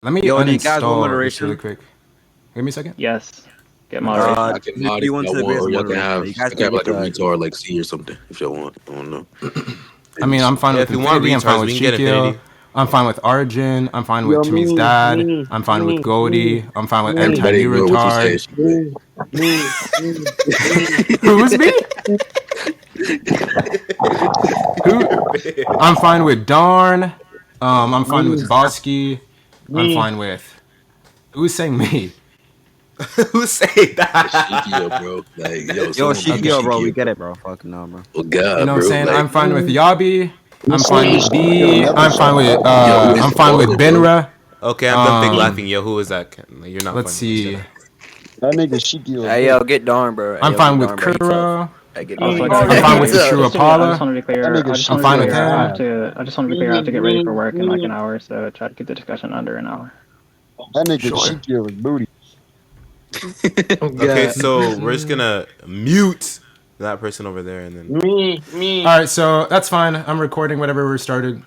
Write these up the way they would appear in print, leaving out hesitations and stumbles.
Let me Yo, do you guys want uninstall this really moderation? quick. Give me a second. Yes. Get moderation. I can mod if you want y'all to agree want, as or a y'all can moderation? have, You guys I can can have get like a the. retard like C or something if y'all want. I don't know. I mean, I'm fine Yeah, with if you want Infinity. I'm fine retards, with we can get Shikio. Infinity. I'm fine with Arjun. I'm fine with Yo, Tommy's me, dad. me, I'm fine with me, Goldie. I'm fine with me, That anti-new ain't real. What you say? retard. me, me, me, me, Who's me? Who? I'm fine with Darn. I'm fine with me, Bosky. I'm me. fine with. Who's saying me? Who say Shikio, that? bro. Like, yo, Yo, someone mute Shikio, bro, we Shikio, get bro. it, bro. Fuck no, bro. Oh You God, know what I'm bro. saying? Like, I'm fine with Yabi. I'm This fine nigga with Shakir B. never shut up. yo, who is I'm fine with baller, bro? Benra. Okay, I'm done fake laughing. Yo, who is that? Like, you're not Let's funny. Let's shut see. up. That nigga Shakir a Hey, bitch. yo, get Darn, bro. Hey, I'm yo, fine get with Darn, bro. He tough. Kuro. Hey, get Also, Darn. Oh, guys, I'm that fine with nigga, the true I just Apollo. want to be that clear. nigga I'm fine with Shakir him. ass. I just want to be clear. I have to get ready for work in like an hour, so try to keep the discussion under an hour. That nigga Sure. Shakir is booty. Oh Okay, God. so we're just gonna mute that person over there, and then Me. All right, so that's fine. I'm recording whatever we started.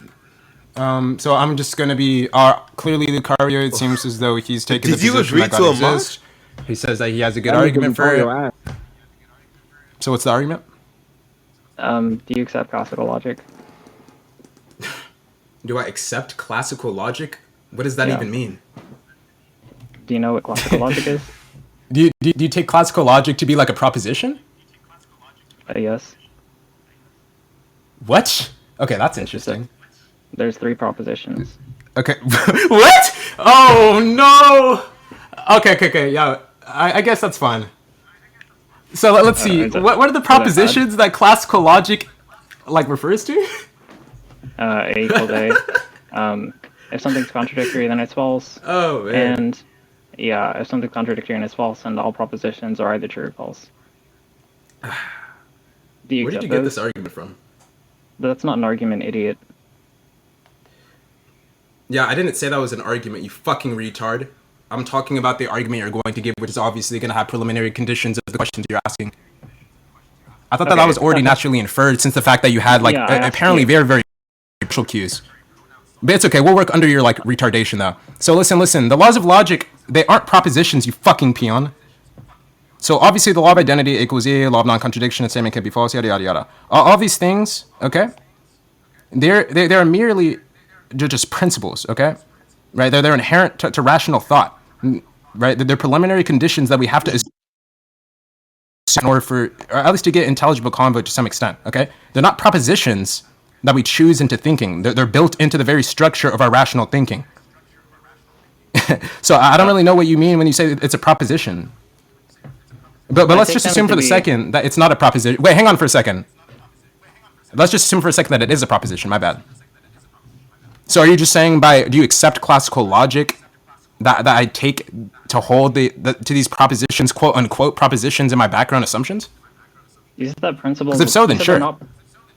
So I'm just gonna be clearly Lucario. It seems as though he's taken the did you position agree that God to a mod? exists. He says that he has a good That nigga argument for it. Lucario ass. So what's the argument? Do you accept classical logic? Do I accept classical logic? What does that Yeah. even mean? Do you know what classical logic is? Do you take classical logic to be like a proposition? Yes. What? Okay, that's It's just a, interesting. there's 3 propositions. Okay. What? Oh no. Okay. Yeah. I guess that's fine. So let's see. What are the propositions that classical logic like refers to? A equals A. If something's contradictory, then it's false. Oh man. And yeah, if something's contradictory and it's false, then all propositions are either true or false. Do you Where did accept you get those? this argument from? That's not an argument, idiot. Yeah, I didn't say that was an argument, you fucking retard. I'm talking about the argument you're going to give, which is obviously going to have preliminary conditions of the questions you're asking. I thought that was already naturally inferred since the fact that you had like apparently very, very special cues. But it's okay, we'll work under your like retardation though. So listen, the laws of logic, they aren't propositions, you fucking peon. So obviously the law of identity equals A, law of non-contradiction, a statement can be false, yada yada yada. All these things, okay? They're merely just principles, okay? Right? They're inherent to rational thought, right? They're preliminary conditions that we have to in order for, or at least to get intelligible convo to some extent, okay? They're not propositions that we choose into thinking. They're built into the very structure of our rational thinking. So I don't really know what you mean when you say it's a proposition. But let's just assume for the second that it's not a proposition. Wait, hang on for a second. Let's just assume for a second that it is a proposition. My bad. So are you just saying do you accept classical logic that I take to hold to these propositions, quote unquote, propositions in my background assumptions? You said that principles. Because if so, then sure.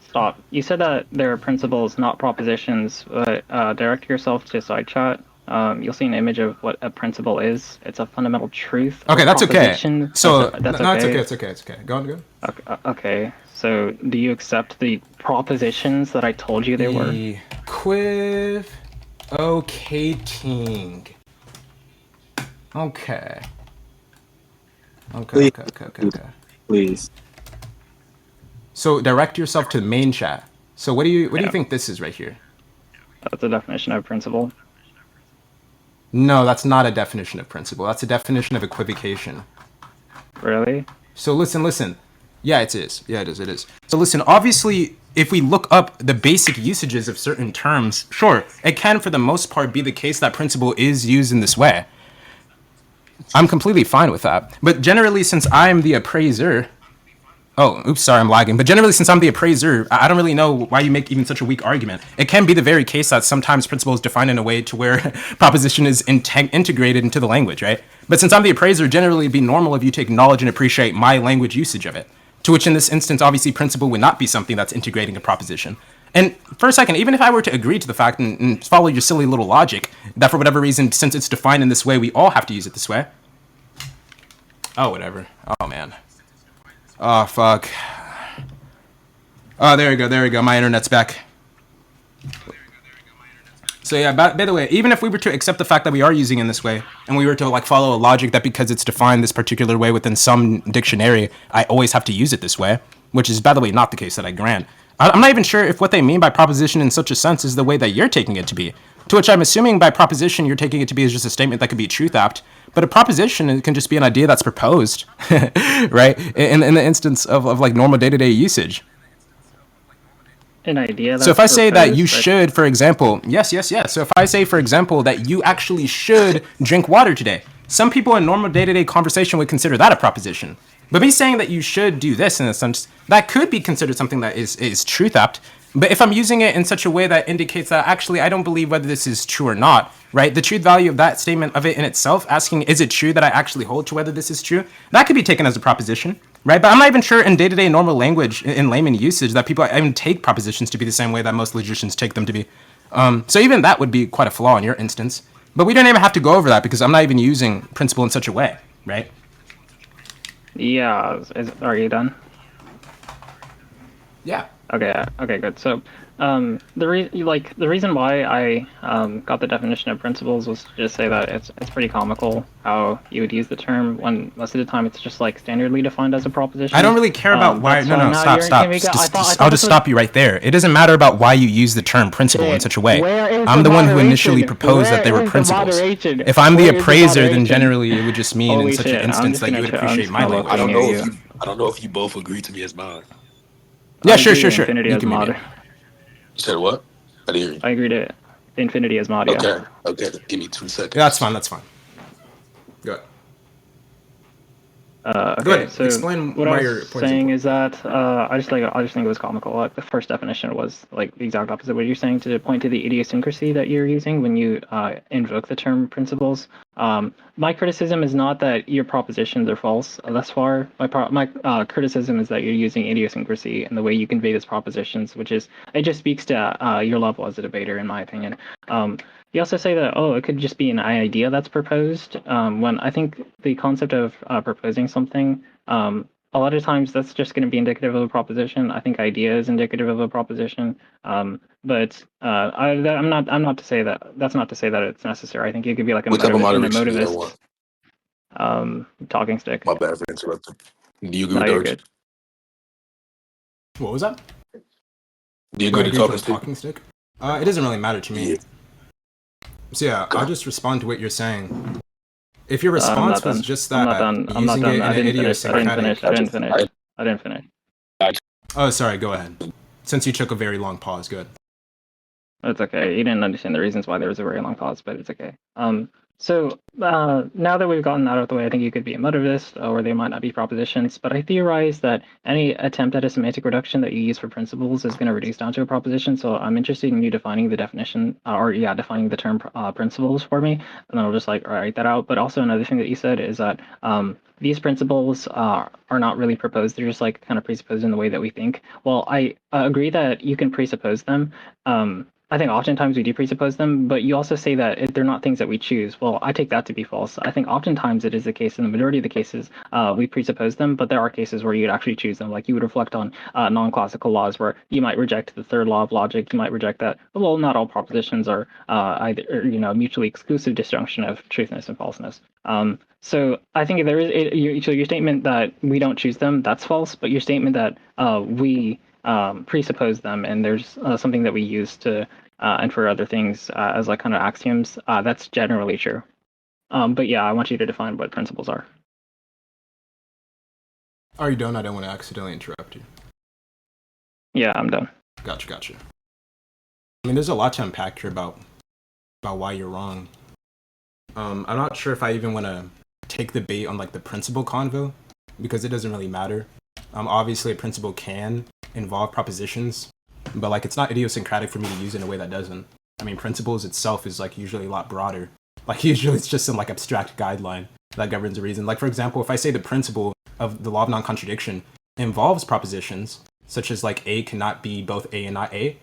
Stop. You said that there are principles, not propositions. But direct yourself to side chat. You'll see an image of what a principle is. It's a fundamental truth. Okay, that's okay. So that's okay. It's okay. Go on. Okay. So do you accept the propositions that I told you they were? Equivocating. Okay. Please. So direct yourself to the main chat. So what do you think this is right here? That's a definition of principle. No, that's not a definition of principle. That's a definition of equivocation. Really? So listen. Yeah, it is. It is. So listen, obviously, if we look up the basic usages of certain terms, sure, it can for the most part be the case that principle is used in this way. I'm completely fine with that. But generally, since I'm the appraiser... Oh, oops, sorry, I'm lagging. But generally, since I'm the appraiser, I don't really know why you make even such a weak argument. It can be the very case that sometimes principle is defined in a way to where proposition is integrated into the language, right? But since I'm the appraiser, generally it'd be normal if you to acknowledge and appreciate my language usage of it. To which in this instance, obviously, principle would not be something that's integrating a proposition. And for a second, even if I were to agree to the fact and follow your silly little logic, that for whatever reason, since it's defined in this way, we all have to use it this way. Oh, whatever. Oh, man. Oh, fuck. Oh, there we go. My internet's back. So yeah, by the way, even if we were to accept the fact that we are using it in this way, and we were to like follow a logic that because it's defined this particular way within some dictionary, I always have to use it this way, which is, by the way, not the case that I grant. I'm not even sure if what they mean by proposition in such a sense is the way that you're taking it to be. To which I'm assuming by proposition you're taking it to be as just a statement that could be truth-apt. But a proposition can just be an idea that's proposed, right? In the instance of like normal day-to-day usage. An idea. So if I say that you proposed, should, for example, yes. So if I say, for example, that you actually should drink water today, some people in normal day-to-day conversation would consider that a proposition. But me saying that you should do this in a sense, that could be considered something that is truth-apt. But if I'm using it in such a way that indicates that actually I don't believe whether this is true or not, right? The truth value of that statement of it in itself, asking is it true that I actually hold to whether this is true, that could be taken as a proposition, right? But I'm not even sure in day-to-day normal language, in layman usage, that people even take propositions to be the same way that most logicians take them to be. So even that would be quite a flaw in your instance. But we don't even have to go over that because I'm not even using principle in such a way, right? Yeah. Are you done? Yeah. Okay. Okay. Good. So, the reason why I got the definition of principles was to just say that it's pretty comical how you would use the term when most of the time it's just like standardly defined as a proposition. I don't really care about why. That's No, fine. stop. I'll just stop you right there. It doesn't matter about why you use the term principle in such a way. I'm the one who initially proposed that they were principles. If I'm the appraiser, then generally it would just mean in such an instance that you would appreciate my language. I don't know if you both agree to me as mod. Yeah, sure. Infinity You as can mod. maybe. You said what? I didn't hear you. I agree to infinity as mod. Yeah. Okay. Give me 2 seconds. Yeah, that's fine. Go ahead. Okay, Go ahead. so Explain what why I your was point is saying is that I just think it was comical. Like the first definition was like the exact opposite of what you're saying, to point to the idiosyncrasy that you're using when you invoke the term principles. My criticism is not that your propositions are false thus far. My criticism is that you're using idiosyncrasy in the way you convey these propositions, which is it just speaks to your level as a debater, in my opinion. You also say that, it could just be an idea that's proposed. When I think the concept of proposing something, a lot of times that's just going to be indicative of a proposition. I think idea is indicative of a proposition. But I'm not to say that. That's not to say that it's necessary. I think it could be like a What type of motivist and a moderation do you motivist. want? Talking stick. My bad for interrupting. Do you agree No, with you're Archie? good. What was that? Do you Do I agree to agree for talking a stick? talking stick? It doesn't really matter to me. Yeah. So yeah, I'll just respond to what you're saying. If your I'm response not was done. just I'm that not done. I'm not using done. it in I an didn't finish. idiosyncratic... I didn't finish. Oh, sorry, go ahead. Since you took a very long pause, good. It's okay. You didn't understand the reasons why there was a very long pause, but it's okay. So now that we've gotten that out of the way, I think you could be a motivist, or they might not be propositions. But I theorize that any attempt at a semantic reduction that you use for principles is going to reduce down to a proposition. So I'm interested in you defining the definition, defining the term principles for me, and then I'll just like write that out. But also another thing that you said is that these principles are not really proposed; they're just like kind of presupposed in the way that we think. Well, I agree that you can presuppose them. I think oftentimes we do presuppose them, but you also say that they're not things that we choose. Well, I take that to be false. I think oftentimes it is the case, in the majority of the cases, we presuppose them, but there are cases where you'd actually choose them. Like you would reflect on non-classical laws where you might reject the third law of logic. You might reject that. Well, not all propositions are either, mutually exclusive disjunction of truthness and falseness. So I think there is, so your statement that we don't choose them, that's false, but your statement that we presuppose them and there's something that we use to and for other things as like kind of axioms, that's generally true. But yeah, I want you to define what principles are. Are you done? I don't want to accidentally interrupt you. Yeah, I'm done. Gotcha. I mean, there's a lot to unpack here about why you're wrong. I'm not sure if I even want to take the bait on like the principle convo, because it doesn't really matter. Obviously a principle can involve propositions, but like it's not idiosyncratic for me to use it in a way that doesn't. I mean, principles itself is like usually a lot broader. Like usually it's just some like abstract guideline that governs a reason. Like for example, if I say the principle of the law of non-contradiction involves propositions, such as like A cannot be both A and not A,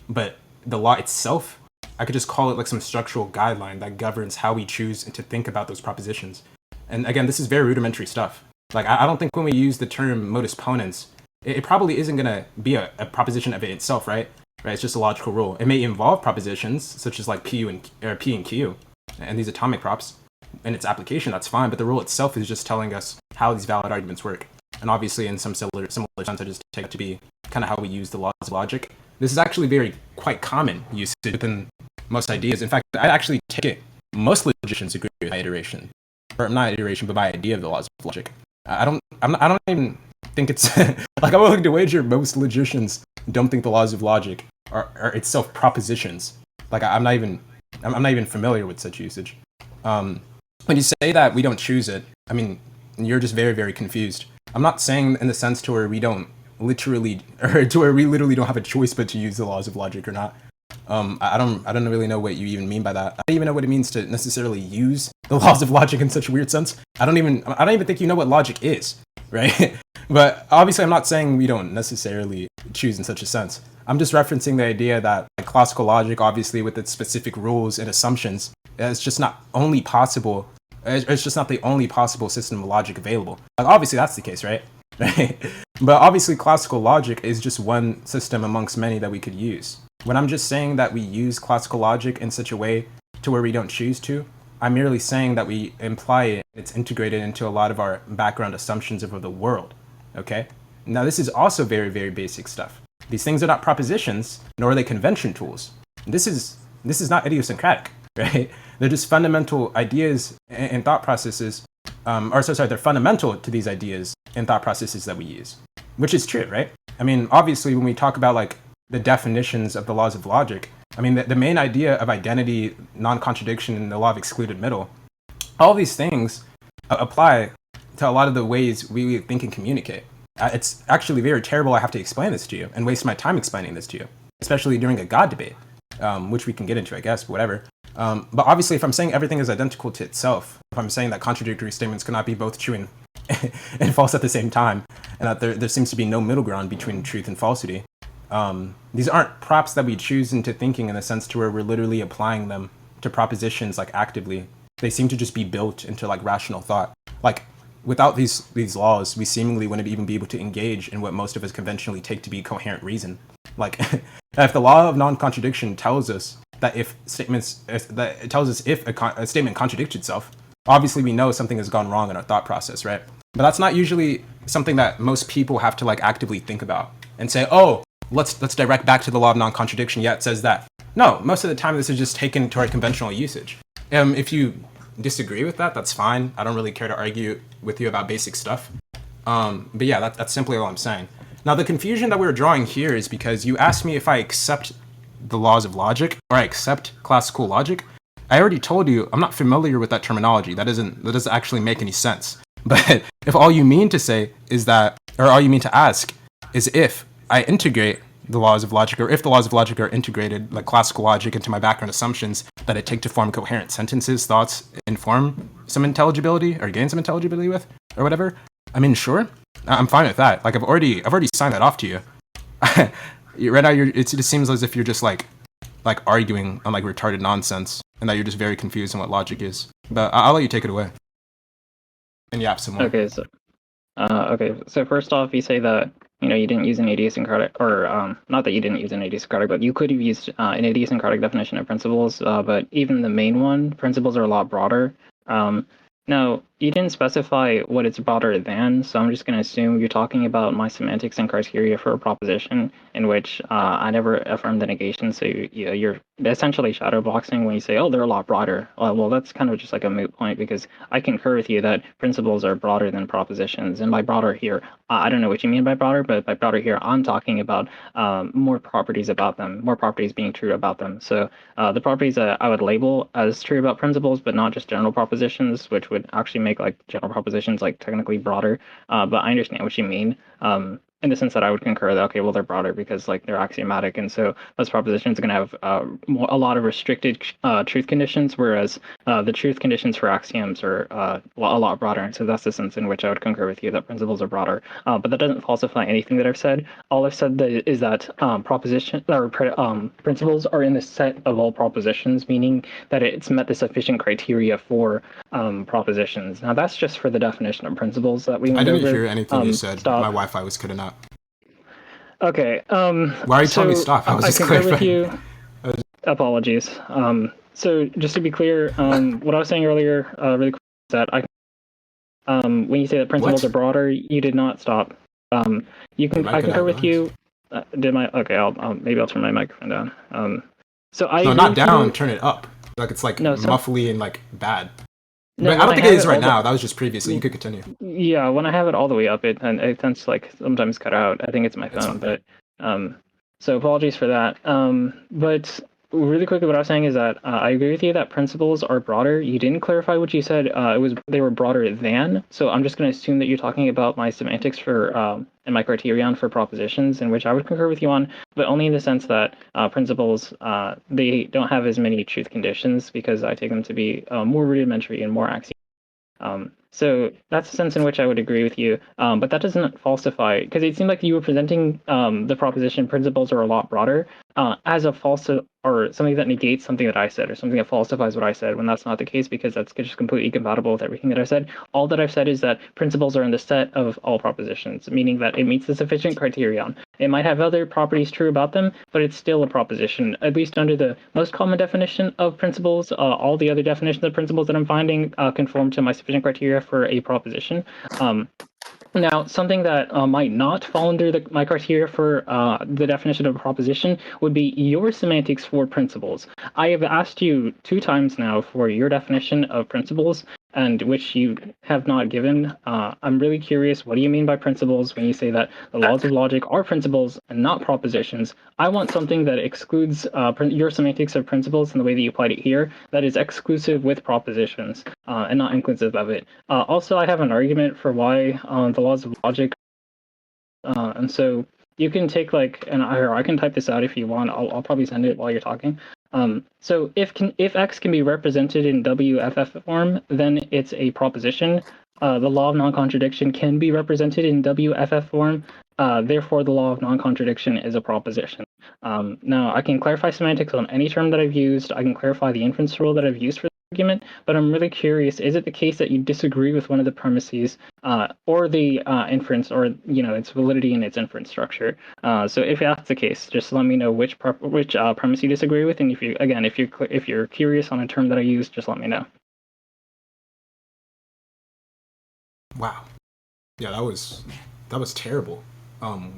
but the law itself, I could just call it like some structural guideline that governs how we choose to think about those propositions. And again, this is very rudimentary stuff. Like I don't think when we use the term modus ponens, it probably isn't going to be a proposition of it itself, right? right? It's just a logical rule. It may involve propositions such as like P and Q, and these atomic props. In its application, that's fine, but the rule itself is just telling us how these valid arguments work. And obviously, in some similar sense, I just take it to be kind of how we use the laws of logic. This is actually quite common usage within most ideas. In fact, I actually take it most logicians agree with my iteration, or not iteration, but my idea of the laws of logic. I don't even think it's like I'm willing to wager most logicians don't think the laws of logic are itself propositions. Like I'm not even familiar with such usage. When you say that we don't choose it, I mean, you're just very, very confused. I'm not saying in the sense to where we don't literally, or to where we literally don't have a choice but to use the laws of logic or not. I don't really know what you even mean by that. I don't even know what it means to necessarily use the laws of logic in such a weird sense. I don't even think you know what logic is, right? But obviously I'm not saying we don't necessarily choose in such a sense. I'm just referencing the idea that like, classical logic, obviously with its specific rules and assumptions, it's just not only possible. It's just not the only possible system of logic available. Like, obviously that's the case, right? But obviously classical logic is just one system amongst many that we could use. When I'm just saying that we use classical logic in such a way to where we don't choose to, I'm merely saying that we imply it. It's integrated into a lot of our background assumptions of the world. Okay? Now this is also very, very basic stuff. These things are not propositions, nor are they convention tools. This is not idiosyncratic, right? They're just fundamental ideas and thought processes, they're fundamental to these ideas and thought processes that we use, which is true, right? I mean, obviously, when we talk about like the definitions of the laws of logic, I mean, the main idea of identity, non-contradiction, and the law of excluded middle, all these things apply to a lot of the ways we think and communicate. It's actually very terrible I have to explain this to you and waste my time explaining this to you, especially during a God debate, which we can get into, I guess, but whatever. But obviously, if I'm saying everything is identical to itself, if I'm saying that contradictory statements cannot be both true and false at the same time, and that there seems to be no middle ground between truth and falsity, these aren't props that we choose into thinking in the sense to where we're literally applying them to propositions like actively. They seem to just be built into like rational thought. Like without these laws, we seemingly wouldn't even be able to engage in what most of us conventionally take to be coherent reason. Like if the law of non-contradiction tells us that if a statement contradicts itself, obviously we know something has gone wrong in our thought process, right? But that's not usually something that most people have to like actively think about and say, oh, let's direct back to the law of non-contradiction. Yeah, it says that. No, most of the time this is just taken to our conventional usage. If you disagree with that, that's fine. I don't really care to argue with you about basic stuff. But yeah, that's simply all I'm saying. Now, the confusion that we're drawing here is because you asked me if I accept the laws of logic or I accept classical logic. I already told you I'm not familiar with that terminology. That doesn't actually make any sense. But if all you mean to say is that, or all you mean to ask is if I integrate the laws of logic, or if the laws of logic are integrated, like classical logic, into my background assumptions that I take to form coherent sentences, thoughts, and form some intelligibility, or gain some intelligibility with, or whatever, I mean, sure, I'm fine with that. Like, I've already signed that off to you. Right now, it just seems as if you're just like arguing on like retarded nonsense, and that you're just very confused on what logic is. But I'll let you take it away and yap some more. Okay, so first off, you say that you didn't use an idiosyncratic, or not that you didn't use an idiosyncratic, but you could have used an idiosyncratic definition of principles. But even the main one, principles are a lot broader. Now, you didn't specify what it's broader than, so I'm just going to assume you're talking about my semantics and criteria for a proposition in which I never affirm the negation, so you're essentially shadowboxing when you say, oh, they're a lot broader. Well, that's kind of just like a moot point, because I concur with you that principles are broader than propositions, and by broader here, I don't know what you mean by broader, but by broader here, I'm talking about more properties about them, more properties being true about them. So the properties that I would label as true about principles, but not just general propositions, which would actually make like general propositions like technically broader. But I understand what you mean. In the sense that I would concur that, okay, well, they're broader because like they're axiomatic, and so those propositions are going to have a lot of restricted truth conditions, whereas the truth conditions for axioms are a lot broader. And so that's the sense in which I would concur with you that principles are broader. But that doesn't falsify anything that I've said. All I've said is that principles are in the set of all propositions, meaning that it's met the sufficient criteria for propositions. Now that's just for the definition of principles that we went I didn't over. hear anything you said. Stop. My Wi-Fi was cutting out. Okay. Why are you telling me so stop? I was just concur with clarifying. you. Apologies. So just to be clear, what I was saying earlier, really quick, is that when you say that principles What? are broader, you did not stop. You Your can. mic I cut concur out, with guys. you. Did my okay? Maybe I'll turn my microphone down. So I No, agree not with down. you. Turn it up. Like it's like No, muffly and like bad. no. But I When don't I think it have is it right all the now. That was just previously. You could continue. yeah, when I have it all the way up, it tends to like sometimes cut out. I think it's my It's phone, fine. but so apologies for that. But really quickly, what I was saying is that I agree with you that principles are broader. You didn't clarify what you said. It was they were broader than. So I'm just going to assume that you're talking about my semantics for and my criterion for propositions, in which I would concur with you on, but only in the sense that principles they don't have as many truth conditions because I take them to be more rudimentary and more axiomatic. So that's a sense in which I would agree with you, but that doesn't falsify because it seemed like you were presenting the proposition principles are a lot broader as a false or something that negates something that I said or something that falsifies what I said when that's not the case because that's just completely compatible with everything that I said. All that I've said is that principles are in the set of all propositions, meaning that it meets the sufficient criterion. It might have other properties true about them, but it's still a proposition, at least under the most common definition of principles. All the other definitions of principles that I'm finding conform to my sufficient criteria for a proposition. Now, something that might not fall under my criteria for the definition of a proposition would be your semantics for principles. I have asked you 2 times now for your definition of principles, and which you have not given. I'm really curious, what do you mean by principles when you say that the laws of logic are principles and not propositions? I want something that excludes your semantics of principles in the way that you applied it here, that is exclusive with propositions and not inclusive of it. Also, I have an argument for why the laws of logic, and so you can take like, and I can type this out if you want. I'll probably send it while you're talking. So if X can be represented in WFF form, then it's a proposition. The law of non-contradiction can be represented in WFF form. Therefore, the law of non-contradiction is a proposition. Now, I can clarify semantics on any term that I've used. I can clarify the inference rule that I've used for the argument, but I'm really curious, is it the case that you disagree with one of the premises or the inference or, its validity in its inference structure? So if that's the case, just let me know which premise you disagree with, and if you're curious on a term that I use, just let me know. Wow. Yeah, that was terrible.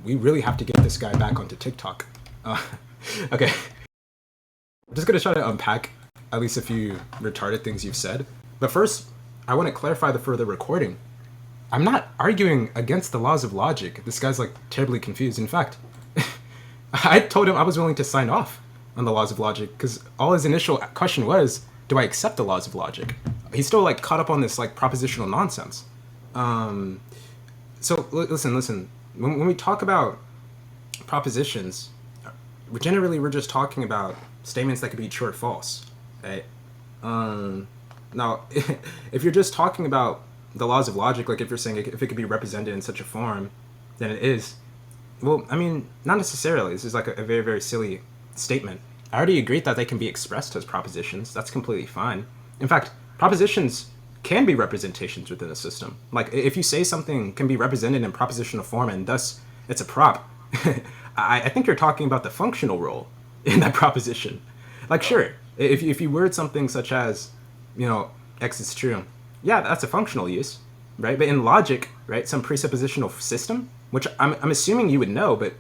We really have to get this guy back onto TikTok. Okay. I'm just gonna try to unpack at least a few retarded things you've said. But first, I want to clarify for the recording. I'm not arguing against the laws of logic. This guy's like terribly confused. In fact, I told him I was willing to sign off on the laws of logic because all his initial question was, do I accept the laws of logic? He's still like caught up on this like propositional nonsense. So listen. When we talk about propositions, we're just talking about statements that could be true or false, right? Now, if you're just talking about the laws of logic, like if you're saying if it could be represented in such a form, then it is. Well, I mean, not necessarily. This is like a very, very silly statement. I already agreed that they can be expressed as propositions. That's completely fine. In fact, propositions can be representations within a system. Like if you say something can be represented in propositional form and thus it's a prop, I think you're talking about the functional role in that proposition. Like sure, if you word something such as, X is true, yeah, that's a functional use, right? But in logic, right, some presuppositional system, which I'm assuming you would know, but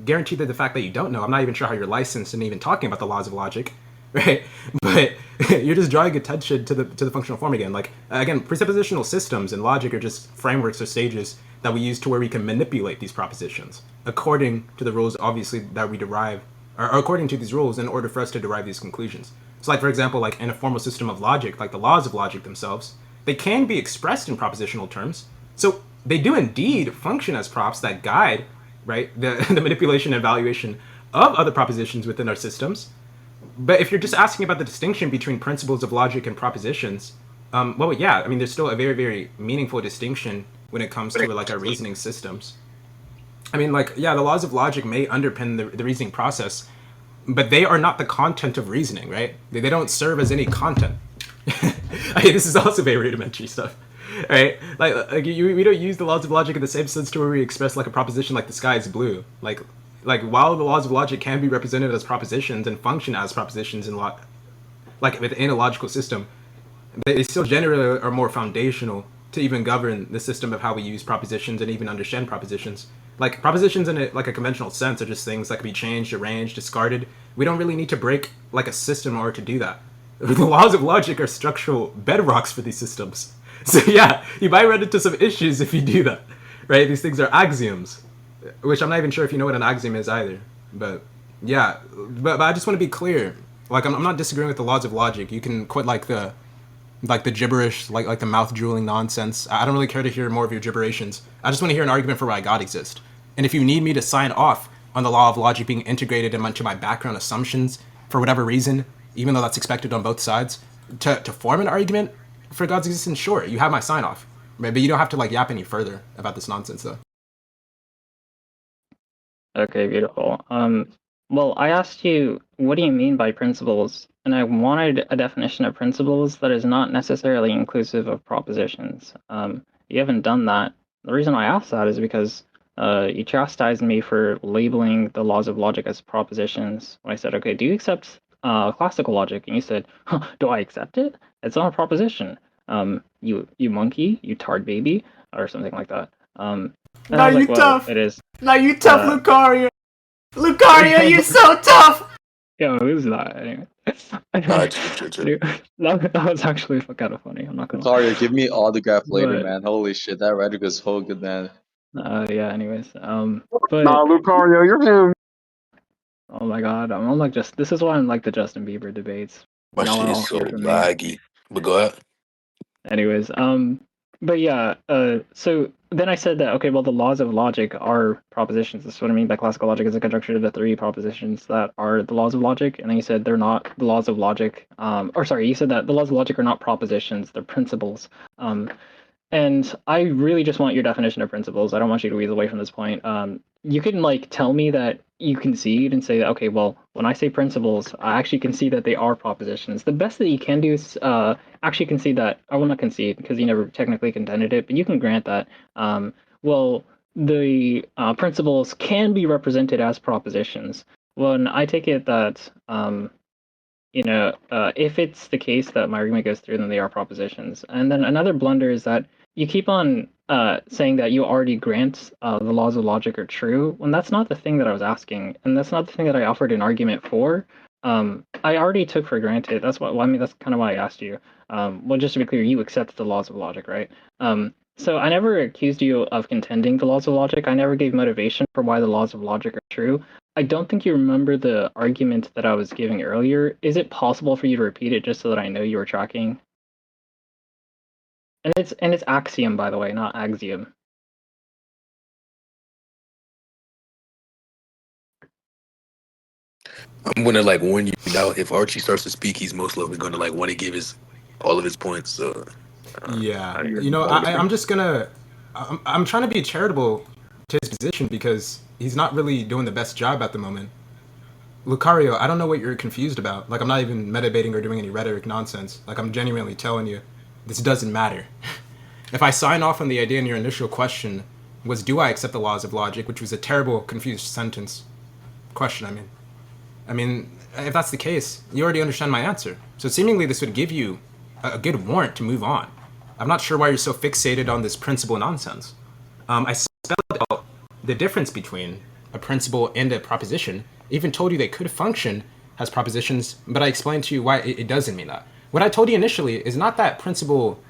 guaranteed that the fact that you don't know, I'm not even sure how you're licensed and even talking about the laws of logic, right? But you're just drawing attention to the functional form again. Like again, presuppositional systems and logic are just frameworks or stages that we use to where we can manipulate these propositions according to the rules, obviously, that we derive, or according to these rules in order for us to derive these conclusions. So like, for example, like in a formal system of logic, like the laws of logic themselves, they can be expressed in propositional terms. So they do indeed function as props that guide, right, the manipulation and evaluation of other propositions within our systems. But if you're just asking about the distinction between principles of logic and propositions, well, yeah, I mean, there's still a very, very meaningful distinction when it comes to like our reasoning systems. I mean, like, yeah, the laws of logic may underpin the reasoning process, but they are not the content of reasoning, right? They don't serve as any content. I mean, this is also very rudimentary stuff, right? Like we don't use the laws of logic in the same sense to where we express like a proposition like the sky is blue. Like Like while the laws of logic can be represented as propositions and function as propositions in like within a logical system, they still generally are more foundational to even govern the system of how we use propositions and even understand propositions. Like propositions in like a conventional sense are just things that can be changed, arranged, discarded. We don't really need to break like a system in order to do that. The laws of logic are structural bedrocks for these systems. So yeah, you might run into some issues if you do that, right? These things are axioms, which I'm not even sure if you know what an axiom is either. But yeah, but I just want to be clear. Like I'm not disagreeing with the laws of logic. You can quit like the gibberish, like the mouth drooling nonsense. I don't really care to hear more of your gibberations. I just want to hear an argument for why God exists. And if you need me to sign off on the law of logic being integrated into my background assumptions for whatever reason, even though that's expected on both sides, to form an argument for God's existence, sure, you have my sign off. Right? But you don't have to like yap any further about this nonsense though. Okay, beautiful. Well, I asked you, what do you mean by principles? And I wanted a definition of principles that is not necessarily inclusive of propositions. You haven't done that. The reason I asked that is because you chastised me for labeling the laws of logic as propositions. When I said, okay, do you accept classical logic? And you said, huh, do I accept it? It's not a proposition. You monkey, you tard baby, or something like that. And I was like, well, it is. Now you tough, Lucario. Lucario, you're so tough. Yo, who's that anyway? Chill. That was actually kind of funny. I'm not gonna. Sorry, give me autograph later, But- man. Holy shit, that rhetoric is so good, man. Yeah. Anyways, but Nah, Lucario, you're him. oh my god, I'm like just. This is why I'm like the Justin Bieber debates. My Y'all shit are is all so here for me. laggy. But go ahead. Anyways, but yeah, so then I said that, okay, well, the laws of logic are propositions. That's what I mean by classical logic is a conjunction of the three propositions that are the laws of logic. And then you said they're not the laws of logic. Or sorry, you said that the laws of logic are not propositions, they're principles. And I really just want your definition of principles. I don't want you to weasel away from this point. You can like tell me that you concede and say that, okay, well, when I say principles, I actually concede that they are propositions. The best that you can do is actually concede that. I will not concede because you never technically contended it, but you can grant that. Well, the principles can be represented as propositions. When I take it that if it's the case that my argument goes through, then they are propositions. And then another blunder is that you keep on saying that you already grant the laws of logic are true, when that's not the thing that I was asking, and that's not the thing that I offered an argument for. I already took for granted. That's what. Well, I mean, that's kind of why I asked you. Well, just to be clear, you accept the laws of logic, right? So I never accused you of contending the laws of logic. I never gave motivation for why the laws of logic are true. I don't think you remember the argument that I was giving earlier. Is it possible for you to repeat it just so that I know you were tracking? And it's axiom, by the way, not axiom. I'm gonna like warn you now. If Archie starts to speak, he's most likely gonna like want to give all of his points. So Yeah, I'm just gonna. I'm trying to be charitable to his position because he's not really doing the best job at the moment. Lucario, I don't know what you're confused about. Like, I'm not even metabating or doing any rhetoric nonsense. Like, I'm genuinely telling you, this doesn't matter. If I sign off on the idea in your initial question was, do I accept the laws of logic, which was a terrible, confused question, I mean, if that's the case, you already understand my answer. So seemingly this would give you a good warrant to move on. I'm not sure why you're so fixated on this principle nonsense. I spelled out the difference between a principle and a proposition, even told you they could function as propositions, but I explained to you why it doesn't mean that. What I told you initially is not that principle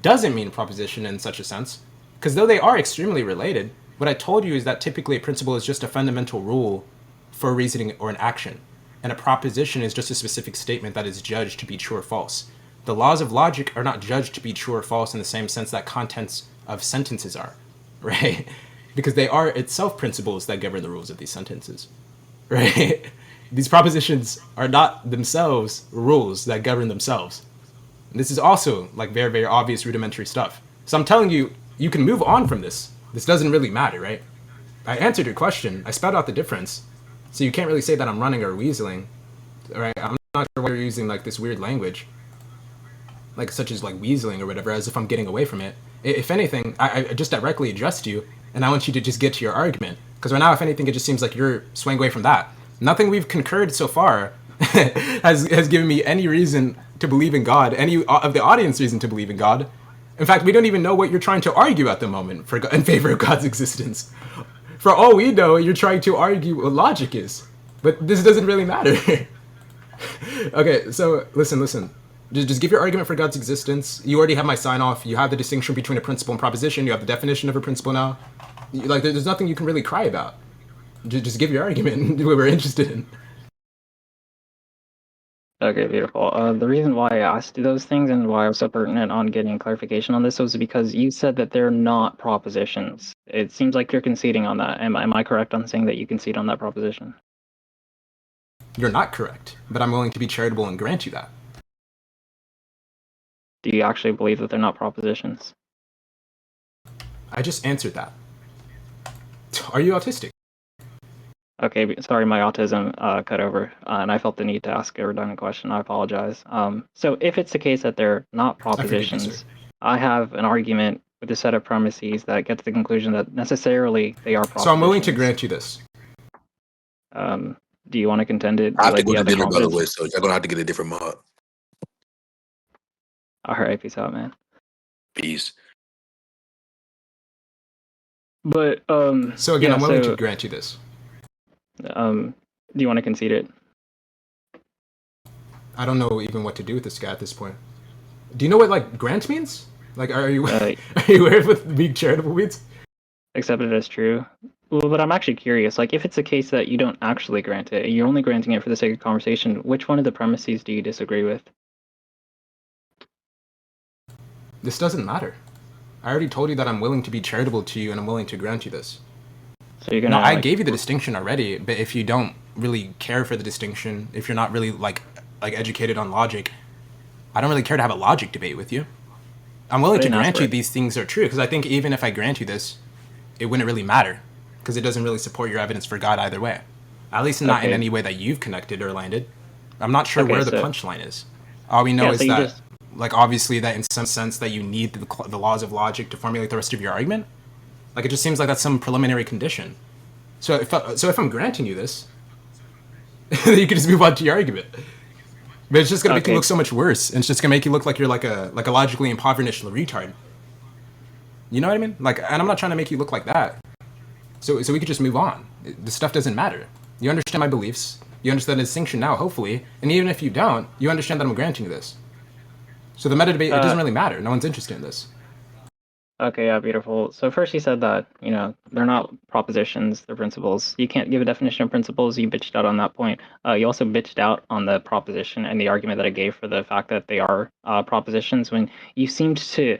doesn't mean proposition in such a sense, because though they are extremely related, what I told you is that typically a principle is just a fundamental rule for a reasoning or an action, and a proposition is just a specific statement that is judged to be true or false. The laws of logic are not judged to be true or false in the same sense that contents of sentences are, right? Because they are itself principles that govern the rules of these sentences, right? These propositions are not themselves rules that govern themselves. And this is also like very, very obvious rudimentary stuff. So I'm telling you, you can move on from this. This doesn't really matter, right? I answered your question. I spelled out the difference. So you can't really say that I'm running or weaseling, right? I'm not sure why you're using like this weird language, like such as like weaseling or whatever, as if I'm getting away from it. If anything, I just directly addressed you and I want you to just get to your argument. Because right now, if anything, it just seems like you're swaying away from that. Nothing we've concurred so far has given me any reason to believe in God, any of the audience reason to believe in God. In fact, we don't even know what you're trying to argue at the moment in favor of God's existence. For all we know, you're trying to argue what logic is. But this doesn't really matter. Okay, so listen. Just give your argument for God's existence. You already have my sign off. You have the distinction between a principle and proposition. You have the definition of a principle now. Like, there's nothing you can really cry about. Just give your argument. What we're interested in. Okay, beautiful. The reason why I asked you those things and why I was so pertinent on getting clarification on this was because you said that they're not propositions. It seems like you're conceding on that. Am I correct on saying that you concede on that proposition? You're not correct, but I'm willing to be charitable and grant you that. Do you actually believe that they're not propositions? I just answered that. Are you autistic? Okay, sorry, my autism cut over, and I felt the need to ask a redundant question. I apologize. So if it's the case that they're not propositions, I have an argument with a set of premises that gets to the conclusion that necessarily they are propositions. So I'm willing to grant you this. Do you want to contend it? I have to go to dinner, by the way, so you're gonna have to get a different mod. All right, peace out, man. Peace. But So again, I'm willing to grant you this. Do you want to concede it? I don't know even what to do with this guy at this point. Do you know what like grant means? Like, are you are you aware of what being charitable means? Accept it as true. Well, but I'm actually curious. Like, if it's a case that you don't actually grant it, you're only granting it for the sake of conversation, which one of the premises do you disagree with? This doesn't matter. I already told you that I'm willing to be charitable to you and I'm willing to grant you this. So you're gonna. No, I gave you the distinction already, but if you don't really care for the distinction, if you're not really like educated on logic, I don't really care to have a logic debate with you. I'm willing to grant you these things are true, because I think even if I grant you this, it wouldn't really matter, because it doesn't really support your evidence for God either way. At least not in any way that you've connected or landed. I'm not sure where the punchline is. All we know is that, like, obviously that in some sense that you need the laws of logic to formulate the rest of your argument. Like, it just seems like that's some preliminary condition. So if I'm granting you this, you can just move on to your argument. But it's just gonna make you look so much worse, and it's just gonna make you look like you're like a logically impoverished retard. You know what I mean? Like, and I'm not trying to make you look like that. So we could just move on. This stuff doesn't matter. You understand my beliefs. You understand the distinction now, hopefully. And even if you don't, you understand that I'm granting you this. So the meta debate, it doesn't really matter. No one's interested in this. Okay, yeah, beautiful. So first you said that, you know, they're not propositions, they're principles. You can't give a definition of principles. You bitched out on that point. You also bitched out on the proposition and the argument that I gave for the fact that they are propositions when you seemed to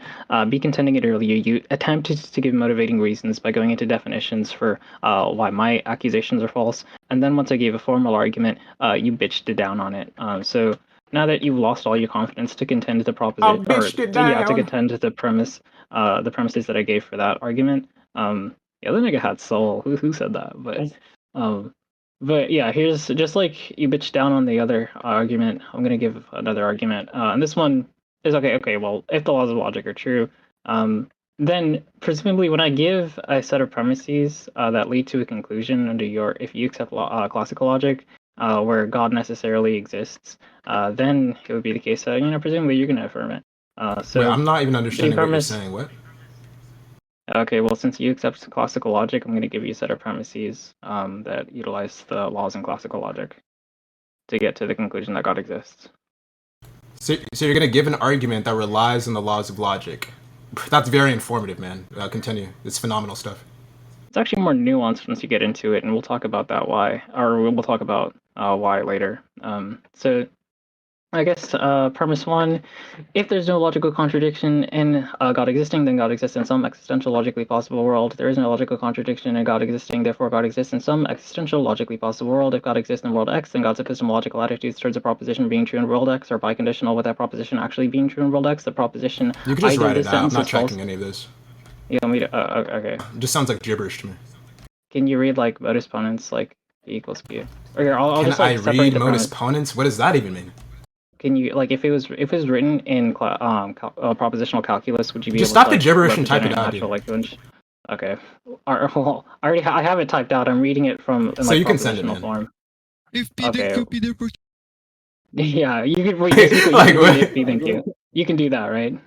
be contending it earlier. You attempted to give motivating reasons by going into definitions for why my accusations are false. And then once I gave a formal argument, you bitched it down on it. So now that you've lost all your confidence to contend the proposition, to contend the premise, the premises that I gave for that argument. Yeah, the nigga had soul. Who said that? But yeah, here's just like you bitched down on the other argument. I'm gonna give another argument, and this one is okay. Okay, well, if the laws of logic are true, then presumably when I give a set of premises that lead to a conclusion under if you accept classical logic, where God necessarily exists, then it would be the case that, you know, presumably you're gonna affirm it. So wait, I'm not even understanding what you're saying. What? Okay, well, since you accept classical logic, I'm going to give you a set of premises that utilize the laws in classical logic to get to the conclusion that God exists. So you're going to give an argument that relies on the laws of logic. That's very informative, man. Continue. It's phenomenal stuff. It's actually more nuanced once you get into it, and we'll talk about that why, or we'll talk about why later. So I guess premise one, if there's no logical contradiction in God existing, then God exists in some existential logically possible world. There is no logical contradiction in God existing, therefore God exists in some existential logically possible world. If God exists in world X, then God's epistemological attitudes towards a proposition being true in world X are biconditional with that proposition actually being true in world X. The proposition you can just write it out. I'm not tracking any of this. You want me to? Okay. It just sounds like gibberish to me. Can you read like modus ponens like E equals Q? Okay, I'll can just like I read modus ponens? What does that even mean? Can you, like, if it was written in propositional calculus, would you be just able stop to, the gibberish and type it out, language? Okay. Well, I have it typed out. I'm reading it from in So like you can send it, propositional man. form. If P Okay. then Q, P therefore Q. Yeah, you could wait. Basically, Like, you can what? read if P then Q. You can do that, right?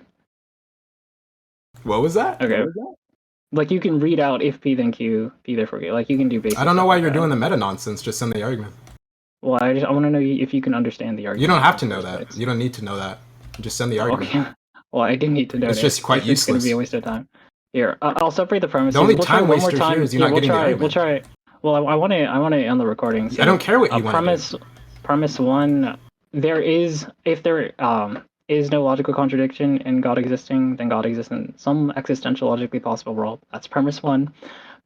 What was that? Okay. Like you can read out if P then Q, P therefore Q. Like you can do basic. I don't know stuff why like you're that. doing the meta nonsense. Just send the argument. Well, I want to know if you can understand the argument. You don't have to in the know first that. place. You don't need to know that. Just send the argument. Okay. Well, I do need to know. It's just quite if it's going to be a useless. waste of time. Here, I'll separate the premises. The only we'll try time one more waster time. here is you Yeah, not we'll getting the try. We'll argument. try. Well, I want it on the recording. So, I don't care what you want to do. Premise one: if there is no logical contradiction in God existing, then God exists in some existential logically possible world. That's premise one.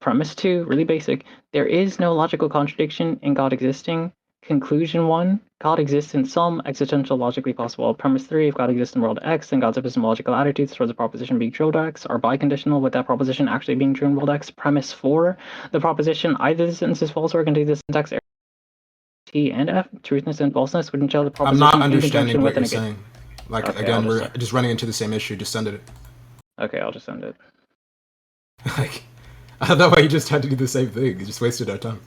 Premise two, really basic: there is no logical contradiction in God existing. Conclusion one: God exists in some existential logically possible world. Premise three: if God exists in world X, then God's epistemological attitudes towards the proposition being true world X are biconditional with that proposition actually being true in world X. Premise four: the proposition either the sentence is false or contains the syntax error T and F, truthness and falseness would entail the I'm proposition not in understanding conjunction what with you're an saying. Like, Okay, again, I'll we're just- just running into the same issue. Just send it. Okay, I'll just send it. Like, I thought why you just had to do the same thing. You just wasted our time.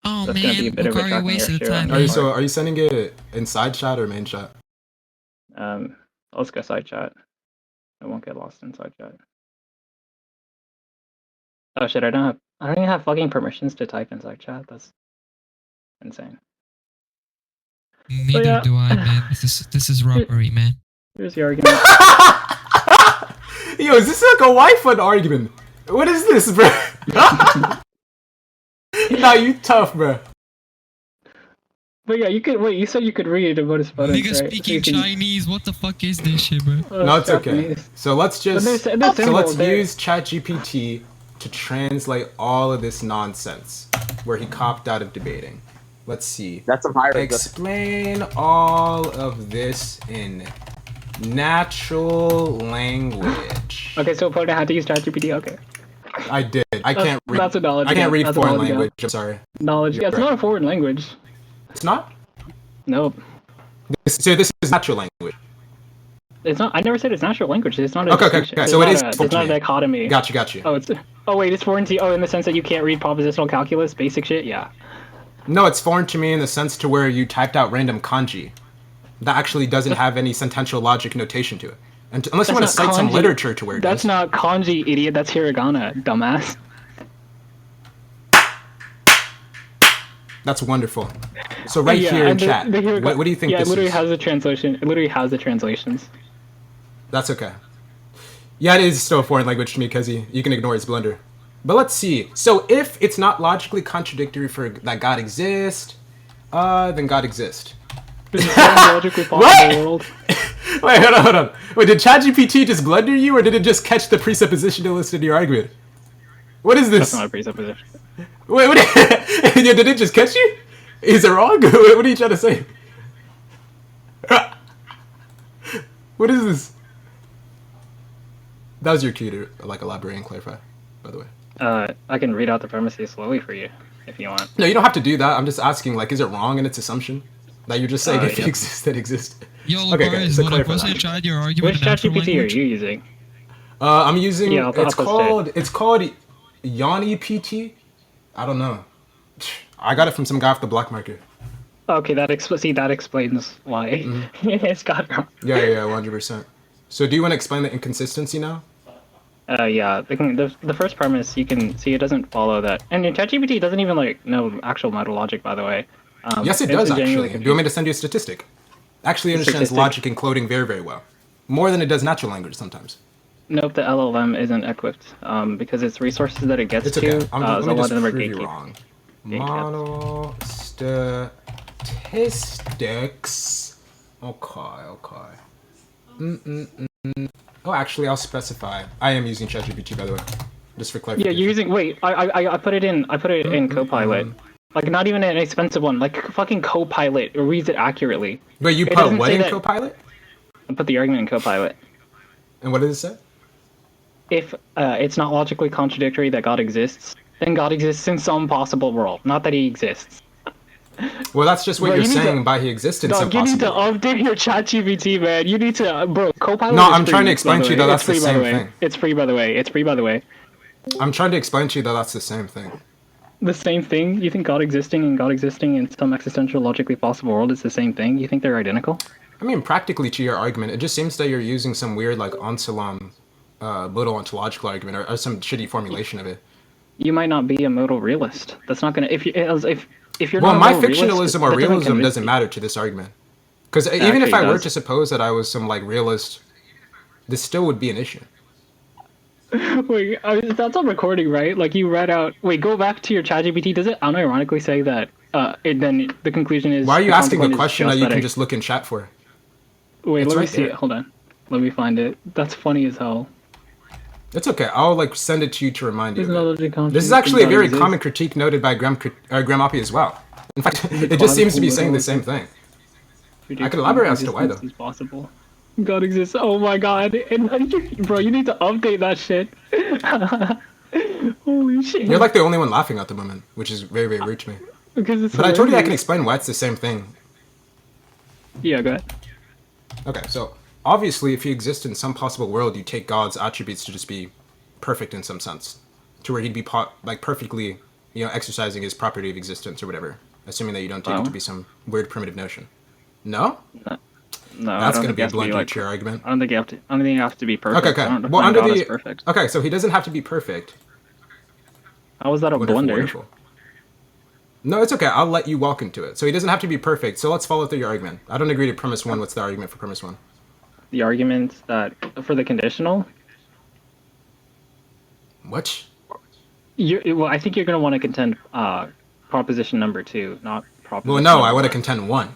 Oh That's gonna be a man, bit of a Lucario tracking wasted issue the on time. my Are you part. are you sending it in side chat or main chat? Let's go side chat. I won't get lost in side chat. Oh shit, I don't even have fucking permissions to type in side chat. That's insane. Neither yeah. do I, man. This is robbery, man. Here's the argument. Yo, is this like a wife fun argument? What is this, bro? Nah, you tough, bro. But yeah, you could wait. You said you could read a modus ponens, Nigga right? speaking Chinese. What the fuck is this shit, bro? No, it's okay. Japanese. So let's just But they're so let's simple, use ChatGPT to translate all of this nonsense where he copped out of debating. Let's see. That's a virus. Explain all of this in natural language. Okay, so Poda had to use ChatGPT. Okay, I did. I can't read. that's a knowledge. I can't read That's a foreign knowledge language. I'm sorry. Knowledge. You're Yeah, it's right. not a foreign language. It's not. Nope. So this is natural language. It's not. I never said it's natural language. It's not a Okay, distinction. okay. It's So it not is a, foreign it's not a to me. dichotomy. Got you. Oh, it's. Oh wait, it's foreign to you. Oh, in the sense that you can't read propositional calculus, basic shit. Yeah. No, it's foreign to me in the sense to where you typed out random kanji. That actually doesn't have any sentential logic notation to it. And unless you want to That's not cite some kanji. literature to where it That's does. not kanji, idiot. That's hiragana, dumbass. That's wonderful. So right Yeah, here in and chat, what do you think Yeah, this it literally is? has the translation. It literally has the translations. That's okay. Yeah, it is still a foreign language to me, Kezi. You can ignore his blunder. But let's see. So if it's not logically contradictory for that God exists, then God exists. This is a logically possible What? world. Wait, hold on. Wait, did ChatGPT just blunder you, or did it just catch the presuppositionalist in your argument? What is That's this? not a presupposition. Wait, what? Yeah, did it just catch you? Is it wrong? What are you trying to say? What is this? That was your cue to like elaborate and clarify, by the way. I can read out the premises slowly for you if you want. No, you don't have to do that. I'm just asking, like, is it wrong in its assumption that you're just saying if it yep. exists, that exists? Yo, Okay, Lucario, so what up? clarify What's that. your tried your argument Which in natural ChatGPT are language? you using? I'm using. Yeah, I'll it's post called. It's called Yanni PT. I don't know. I got it from some guy off the black market. Okay, that explains why it's got wrong. Yeah, 100%. So do you want to explain the inconsistency now? Yeah, the first premise you can see it doesn't follow that, and ChatGPT doesn't even like know actual modal logic, by the way. Yes, it it's does genuinely actually. Do you confusing. want me to send you a statistic? Actually understands Statistic. logic and coding very, very well. More than it does natural language sometimes. Nope, the LLM isn't equipped because its resources that it gets It's okay. to, Let a me lot just of them are prove you gatekept. wrong. Gatekept. Model statistics. Okay. Oh, actually, I'll specify. I am using ChatGPT, by the way, just for Yeah, clarification. you're using. Wait, I put it in. I put it in Copilot. Like not even an expensive one. Like fucking Copilot reads it accurately. But you It put doesn't what say in that- Copilot? I put the argument in Copilot. And what does it say? If it's not logically contradictory that God exists, then God exists in some possible world. Not that he exists. Well, that's just what Bro, you're you need saying to- by he exists in some Dog, you need to possible. update your ChatGPT, man. You need to, bro. Copilot. No, is I'm trying to free, explain by to you way. that It's that's the free, by same way. thing. It's free, by the way. It's free, by the way. I'm trying to explain to you that that's the same thing. The same thing? You think God existing in some existential, logically possible world is the same thing? You think they're identical? I mean, practically to your argument, it just seems that you're using some weird, like, modal ontological argument or some shitty formulation of it. You might not be a modal realist. That's not gonna. If you're Well, not a my modal realist, fictionalism or that realism convince doesn't you. matter to this argument. Because even if Actually, I it were does. to suppose that I was some, like, realist, this still would be an issue. Wait, that's on recording, right? Like you read out. Wait, go back to your ChatGPT. Does it unironically say that? Then the conclusion is. Why are you the asking a consequence is question that you can aesthetic? just look in chat for? Wait, It's let me right see there. it. Hold on. Let me find it. That's funny as hell. It's okay. I'll, like, send it to you to remind you. There's of no it. logic conscious This is actually a that very exists. common critique noted by Gramapi as well. In fact, it just seems to be saying the same thing. I could elaborate as to why, though. Existence is possible. God exists. Oh my god. Bro, you need to update that shit. Holy shit. You're like the only one laughing at the moment, which is very, very rude to me. Because it's But I told you I can hilarious. explain why it's the same thing. Yeah, go ahead. Okay, so obviously, if he exists in some possible world, you take God's attributes to just be perfect in some sense, to where he'd be like perfectly, exercising his property of existence or whatever. Assuming that you don't take it to be some weird primitive notion. No? No, That's going gonna be a blunder to your argument. I don't think you have to. I don't think you have to be perfect. Okay, I okay. don't Well, define under God as the perfect. okay, so he doesn't have to be perfect. How was that a Wonderful, blunder? wonderful. No, it's okay. I'll let you walk into it. So he doesn't have to be perfect. So let's follow through your argument. I don't agree to premise one. What's the argument for premise one? The argument that for the conditional, What? well, I think you're going to want to contend proposition number 2, not proposition. Well, no, number I want to one. contend one.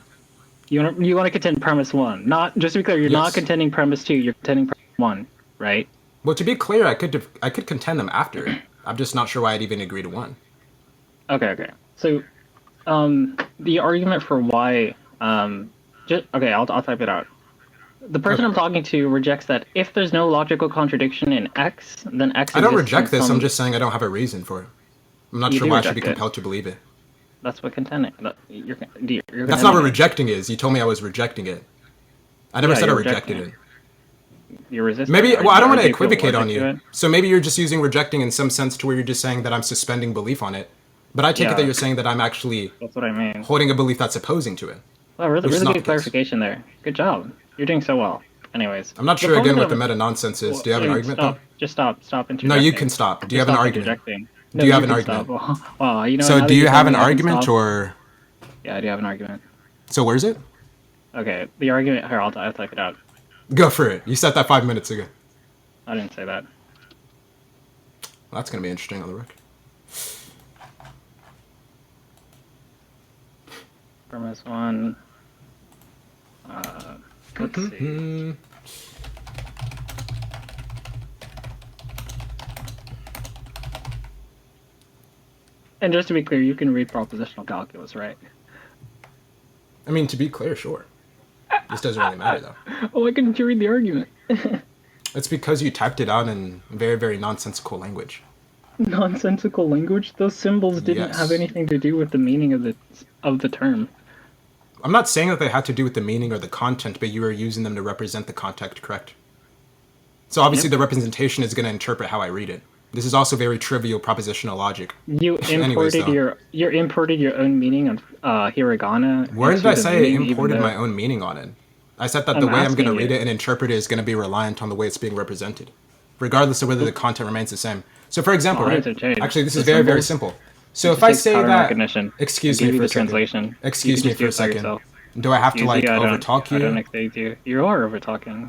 You want to contend premise 1, not just to be clear. You're not Yes. contending premise 2. You're contending premise 1, right? Well, to be clear, I could contend them after. I'm just not sure why I'd even agree to one. Okay. So, the argument for why, okay, I'll type it out. The person Okay. I'm talking to rejects that if there's no logical contradiction in X, then X. I don't exists reject in this. some- I'm just saying I don't have a reason for it. I'm not You sure do why I should be reject it. compelled to believe it. That's what contending. You're That's contending not what it. rejecting is. You told me I was rejecting it. I never Yeah, said I you're rejected rejecting it. You're resisting. Maybe. it. Well, I don't Are want to you feel equivocate on allergic to you. it? So maybe you're just using rejecting in some sense to where you're just saying that I'm suspending belief on it. But I take it Yeah. that you're saying that I'm actually That's what I mean. holding a belief that's opposing to it. Oh, really, Which is really not good the case. clarification there. Good job. You're doing so well. Anyways, I'm not the sure again point what the of- meta nonsense is. Do you have an Wait, argument? Stop. though? Just stop interjecting. No, you can stop. Do you have an Stop argument? interjecting. Do No, you have an can argument? stop. Wow, you know. So now do that you told have me an I can argument stop- or? Yeah, I do have an argument. So where's it? Okay, the argument here. I'll type it out. Go for it. You said that 5 minutes ago. I didn't say that. Well, that's gonna be interesting on the record. Premise 1. Let's see. And just to be clear, you can read propositional calculus, right? I mean, to be clear, sure. This doesn't really matter though. Oh, why couldn't you read the argument? It's because you typed it out in very, very nonsensical language. Nonsensical language. Those symbols didn't Yes. have anything to do with the meaning of the term. I'm not saying that they had to do with the meaning or the content, but you were using them to represent the context, correct? So obviously the representation is going to interpret how I read it. This is also very trivial propositional logic. You Anyways, imported though. you imported your own meaning of hiragana. Where did into I the say I meaning, even imported though- my own meaning on it? I said that I'm the way I'm going to asking read you. it and interpret it is going to be reliant on the way it's being represented, regardless of whether the content remains the same. So, for example, Oh, right? interchange. Actually, this is The very, very symbols- simple. So, if just I takes say pattern that, recognition. excuse I'll me give you for a the second. translation. You Excuse can me just for do a it by second. yourself. Do I have to Usually like I don't- overtalk I don't you? expect you. You are overtalking.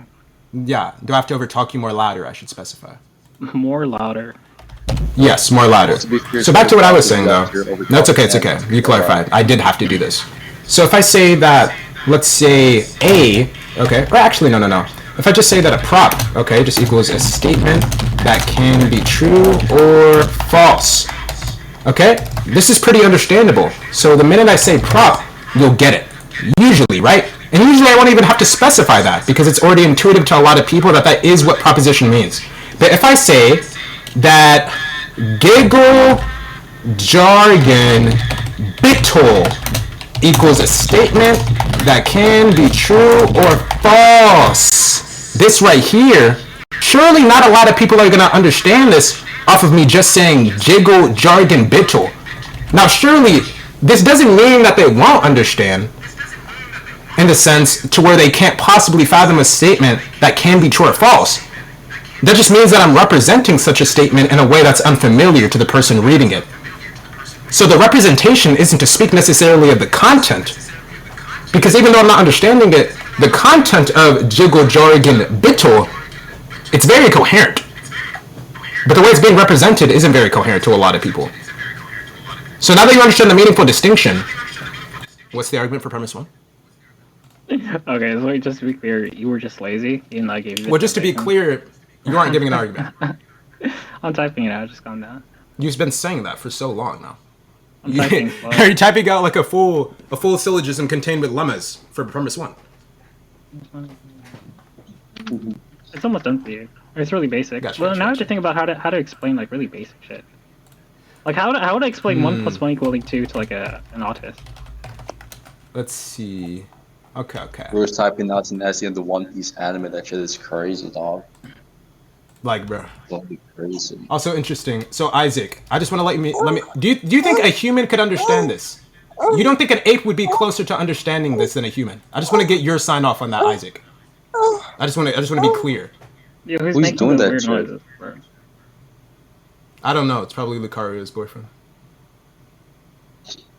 Yeah. Do I have to overtalk you more louder? I should specify. More louder. Yes, more louder. Well, to be clear, So back to what I was saying, though. you're over- No, it's okay. It's okay. You clarified. I did have to do this. So if I say that, let's say A, okay, or actually, no. If I just say that a prop, okay, just equals a statement that can be true or false. Okay, this is pretty understandable. So the minute I say prop, you'll get it. Usually, right? And usually I won't even have to specify that because it's already intuitive to a lot of people that that is what proposition means. But if I say that giggle jargon bithole equals a statement that can be true or false. This right here, surely not a lot of people are going to understand this off of me just saying jiggle, jargon, bittle. Now, surely this doesn't mean that they won't understand in the sense to where they can't possibly fathom a statement that can be true or false. That just means that I'm representing such a statement in a way that's unfamiliar to the person reading it. So the representation isn't to speak necessarily of the content, because even though I'm not understanding it, the content of jiggle, jargon, bittle, it's very coherent. But the way it's being represented isn't very coherent to a lot of people. So now that you understand the meaningful distinction, what's the argument for premise one? Okay, so just to be clear, you were just lazy. You didn't like give. Well, just to be clear, you aren't giving an argument. I'm typing it out. Just calm down. You've been saying that for so long now. I'm typing slow. Are you typing out like a full syllogism contained with lemmas for premise one? It's almost done for you. It's really basic. Gotcha, Well, gotcha, now I have to gotcha. think about how to explain like really basic shit. Like how would I explain 1 + 1 = 2 to like an autist? Let's see. Okay. We were typing out an essay in the One Piece anime. That shit is crazy, dog. Like, bro. Fucking crazy. Also interesting. So Isaac, I just want to let me. Do you think a human could understand this? You don't think an ape would be closer to understanding this than a human? I just want to get your sign off on that, Isaac. I just want to be clear. Yo, who's Who's making doing the that weird shit? noises, bro? I don't know. It's probably Lucario's boyfriend.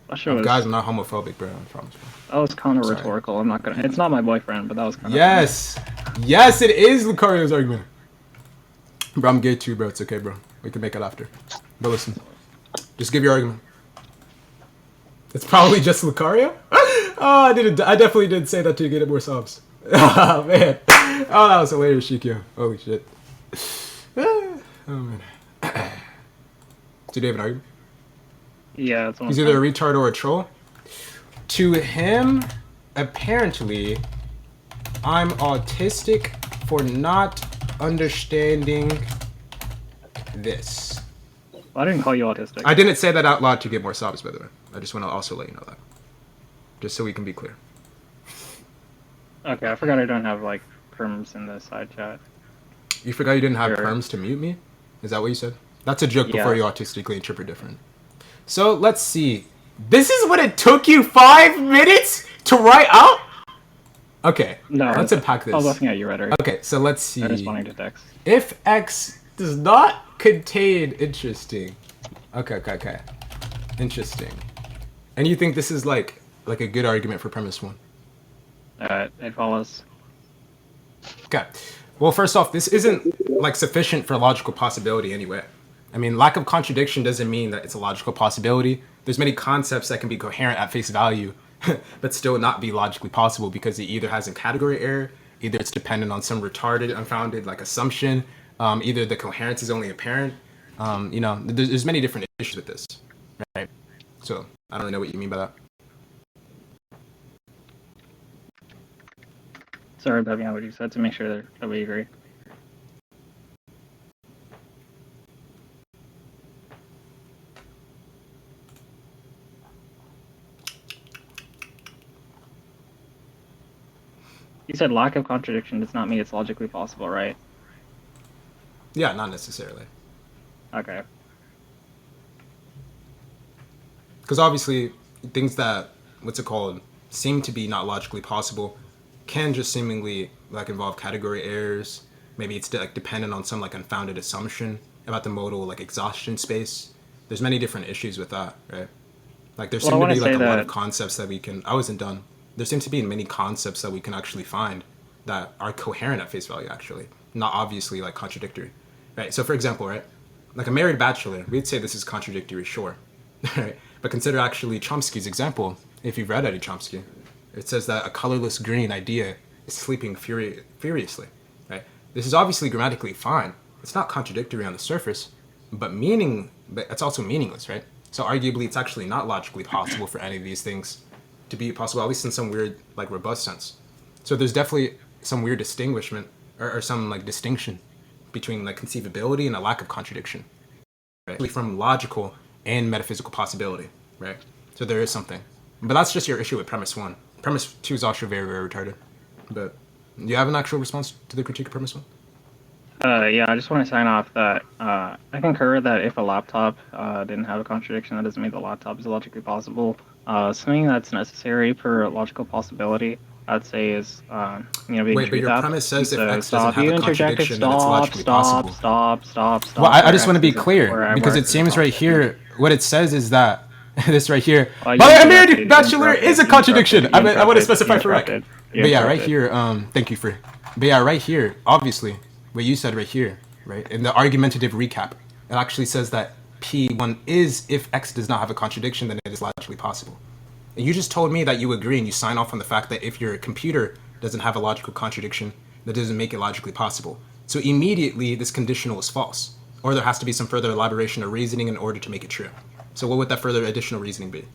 That shit was, Guys, I'm not homophobic, bro. I promise. that was kind of Sorry. rhetorical. I'm not gonna. It's not my boyfriend, but that was kind of. Yes, it is Lucario's argument. Bro, I'm gay too, bro. It's okay, bro. We can make it after. But listen, just give your argument. It's probably just Lucario. Oh, I definitely did say that to get it more subs. Oh man. Oh, that was hilarious, Shikyo. Holy shit. Oh man. Did you have an argument? Yeah, it's He's either a retard or a troll. To him, apparently, I'm autistic for not understanding this. I didn't call you autistic. I didn't say that out loud to get more subs, by the way. I just want to also let you know that. Just so we can be clear. Okay, I forgot I don't have like perms in the side chat. You forgot you didn't have Sure. perms to mute me? Is that what you said? That's a joke before Yeah. you autistically interpret different. So let's see. This is what it took you 5 minutes to write out? Okay, No, let's unpack this. I was laughing at you, rhetoric. Okay, so let's see. I'm responding to text. If X does not contain interesting. Okay. Interesting. And you think this is like a good argument for premise one? It follows. Okay. Well, first off, this isn't like sufficient for logical possibility anyway. I mean, lack of contradiction doesn't mean that it's a logical possibility. There's many concepts that can be coherent at face value, but still not be logically possible because it either has a category error, either it's dependent on some retarded, unfounded like assumption, either the coherence is only apparent. There's many different issues with this, right? So I don't really know what you mean by that. Sorry about what you said to make sure that we agree. You said lack of contradiction does not mean it's logically possible, right? Yeah, not necessarily. Okay. Because obviously, things that, seem to be not logically possible can just seemingly like involve category errors. Maybe it's like dependent on some like unfounded assumption about the modal like exhaustion space. There's many different issues with that, right? Like there Well, seem I to be wanna like say a lot that- of concepts that we can. I wasn't done. There seems to be many concepts that we can actually find that are coherent at face value, actually, not obviously like contradictory, right? So for example, right, like a married bachelor, we'd say this is contradictory, sure, right? But consider actually Chomsky's example. If you've read Eddie Chomsky, it says that a colorless green idea is sleeping furiously, right? This is obviously grammatically fine. It's not contradictory on the surface, but it's also meaningless, right? So arguably, it's actually not logically possible for any of these things to be possible, at least in some weird, like robust sense. So there's definitely some weird distinguishment or some like distinction between like conceivability and a lack of contradiction, right? From logical and metaphysical possibility, right? So there is something. But that's just your issue with premise 1. Premise 2 is also very, very retarded. But do you have an actual response to the critique of premise 1? Yeah, I just want to sign off that I concur that if a laptop didn't have a contradiction, that doesn't mean the laptop is logically possible. Something that's necessary for logical possibility, I'd say, is being Wait, but your truth-apt. premise says if So X doesn't stop. have You a interjected. contradiction, then it's Stop. logically possible. Stop. Well, I Where just want to X be is clear where because where it X is seems right here, what it says is that this right here, Oh, you but interrupted, Emeritus you Bachelor interrupted, is a you contradiction. interrupted, I want to you specify for Rec. interrupted, you But yeah, right interrupted. here, thank you for. But yeah, right here, obviously, what you said right here, right in the argumentative recap, it actually says that P1 is if X does not have a contradiction, then it is logically possible. And you just told me that you agree and you sign off on the fact that if your computer doesn't have a logical contradiction, that doesn't make it logically possible. So immediately, this conditional is false, or there has to be some further elaboration or reasoning in order to make it true. So what would that further additional reasoning be?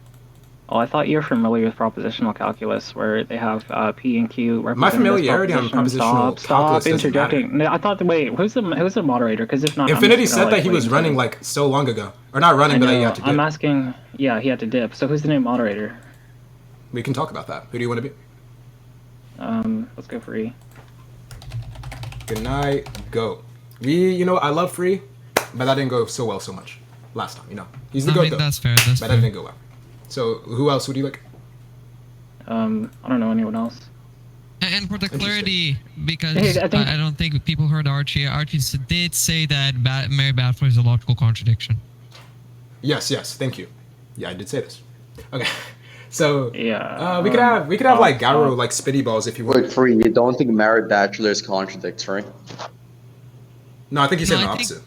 Oh, I thought you were familiar with propositional calculus, where they have P and Q My represented as familiarity on propositions. propositional Stop calculus doesn't matter. interjecting. No, I thought. Wait, who's the moderator? Because if not, Infinity I'm just said gonna, that he wait was until running this- like so long ago, or not running, I but that he know. had to I'm dip. asking. Yeah, he had to dip. So who's the new moderator? We can talk about that. Who do you want to be? Let's go free. Good night. Go. I love Free, but that didn't go so well so much last time. He's the I goat mean, though. that's fair. That's But fair. that didn't go well. So who else would you like? I don't know anyone else. And for the Interesting. clarity, because Hey, I think- I don't think people heard Archie. Archie did say that Mary Bradford is a logical contradiction. Yes. Thank you. Yeah, I did say this. Okay. So Yeah. we could have like Garo like spitty balls if you want. Wait, Free, you don't think married bachelors contradicts, right? No, I think you said No, the I think- opposite.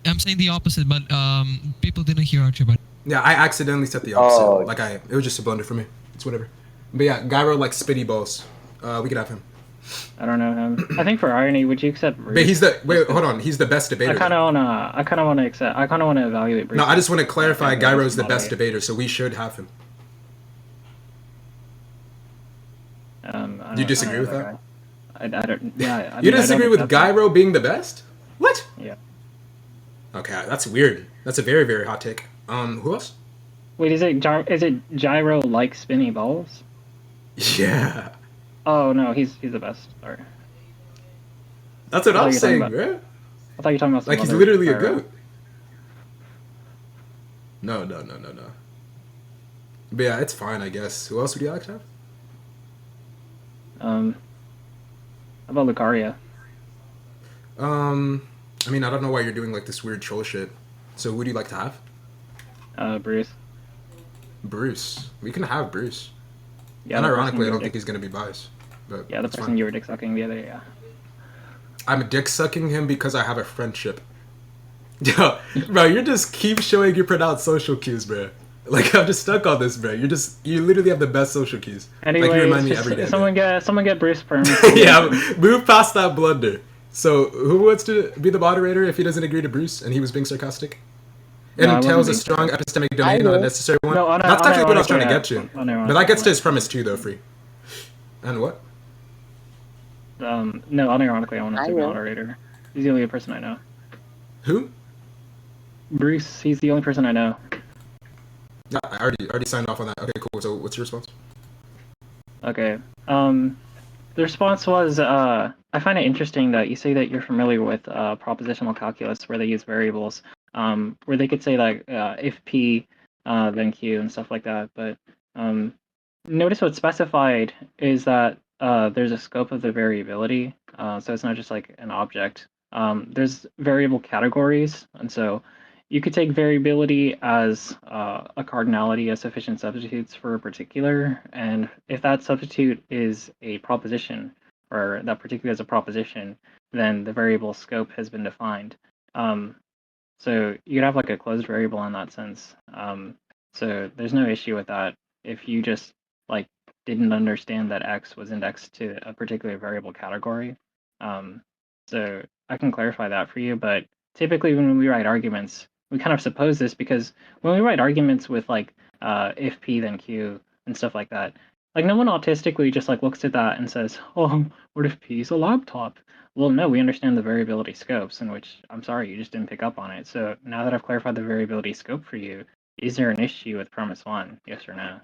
I'm saying the opposite, but people didn't hear Archie. But Yeah, I accidentally said the opposite. Oh. It was just a blunder for me. It's whatever. But yeah, Gyro like spitty balls. We could have him. I don't know him. I think for irony, would you accept? Bruce? But hold on. He's the best debater. I kind of want to accept. I kind of want to evaluate. Bruce. No, I just want to clarify. Okay, Gyro's the moderate. best debater, so we should have him. Do you disagree with that? I don't. Yeah. You disagree with Gyro being the best? What? Yeah. Okay, that's weird. That's a very, very hot take. Who else? Wait, is it gyro like spinny balls? Yeah. Oh no, he's the best. Sorry. That's what I thought I'm you were talking saying, about- bro. I thought you were talking about some Like he's other literally a gyro. goat. No. But yeah, it's fine, I guess. Who else would you like to have? How about Lucario? I mean, I don't know why you're doing like this weird troll shit. So who do you like to have? Bruce. Bruce. We can have Bruce. Yeah. And the person ironically, you I were don't think dick- he's gonna be biased. But Yeah, the it's person fine. you were dick sucking the other. Yeah. I'm dick sucking him because I have a friendship. Yo, bro, you just keep showing your pronounced social cues, bro. Like I'm just stuck on this, bro. You literally have the best social cues. Anyway, like you remind me every day. someone get Bruce perm. Yeah, move past that blunder. So who wants to be the moderator if he doesn't agree to Bruce and he was being sarcastic? It No, I entails wasn't a being strong epistemic domain, not a necessary one. No, That's actually what I was trying to get you. unironically, But that gets to his premise too, though, Free. And what? No, unironically, I want to be moderator. He's the only person I know. Who? Bruce, he's the only person I know. Yeah, I already signed off on that. Okay, cool. So what's your response? Okay. The response was, I find it interesting that you say that you're familiar with propositional calculus, where they use variables, where they could say like if P, then Q, and stuff like that. But notice what's specified is that there's a scope of the variability, so it's not just like an object. There's variable categories, and so you could take variability as a cardinality as sufficient substitutes for a particular, and if that substitute is a proposition, or that particular is a proposition, then the variable scope has been defined. So you could have like a closed variable in that sense. So there's no issue with that if you just like didn't understand that X was indexed to a particular variable category. So I can clarify that for you, but typically when we write arguments, we kind of suppose this because when we write arguments with like if P then Q and stuff like that, like no one autistically just like looks at that and says, "Oh, what if P is a laptop?" Well, no, we understand the variability scopes, in which I'm sorry you just didn't pick up on it. So now that I've clarified the variability scope for you, is there an issue with premise one? Yes or no?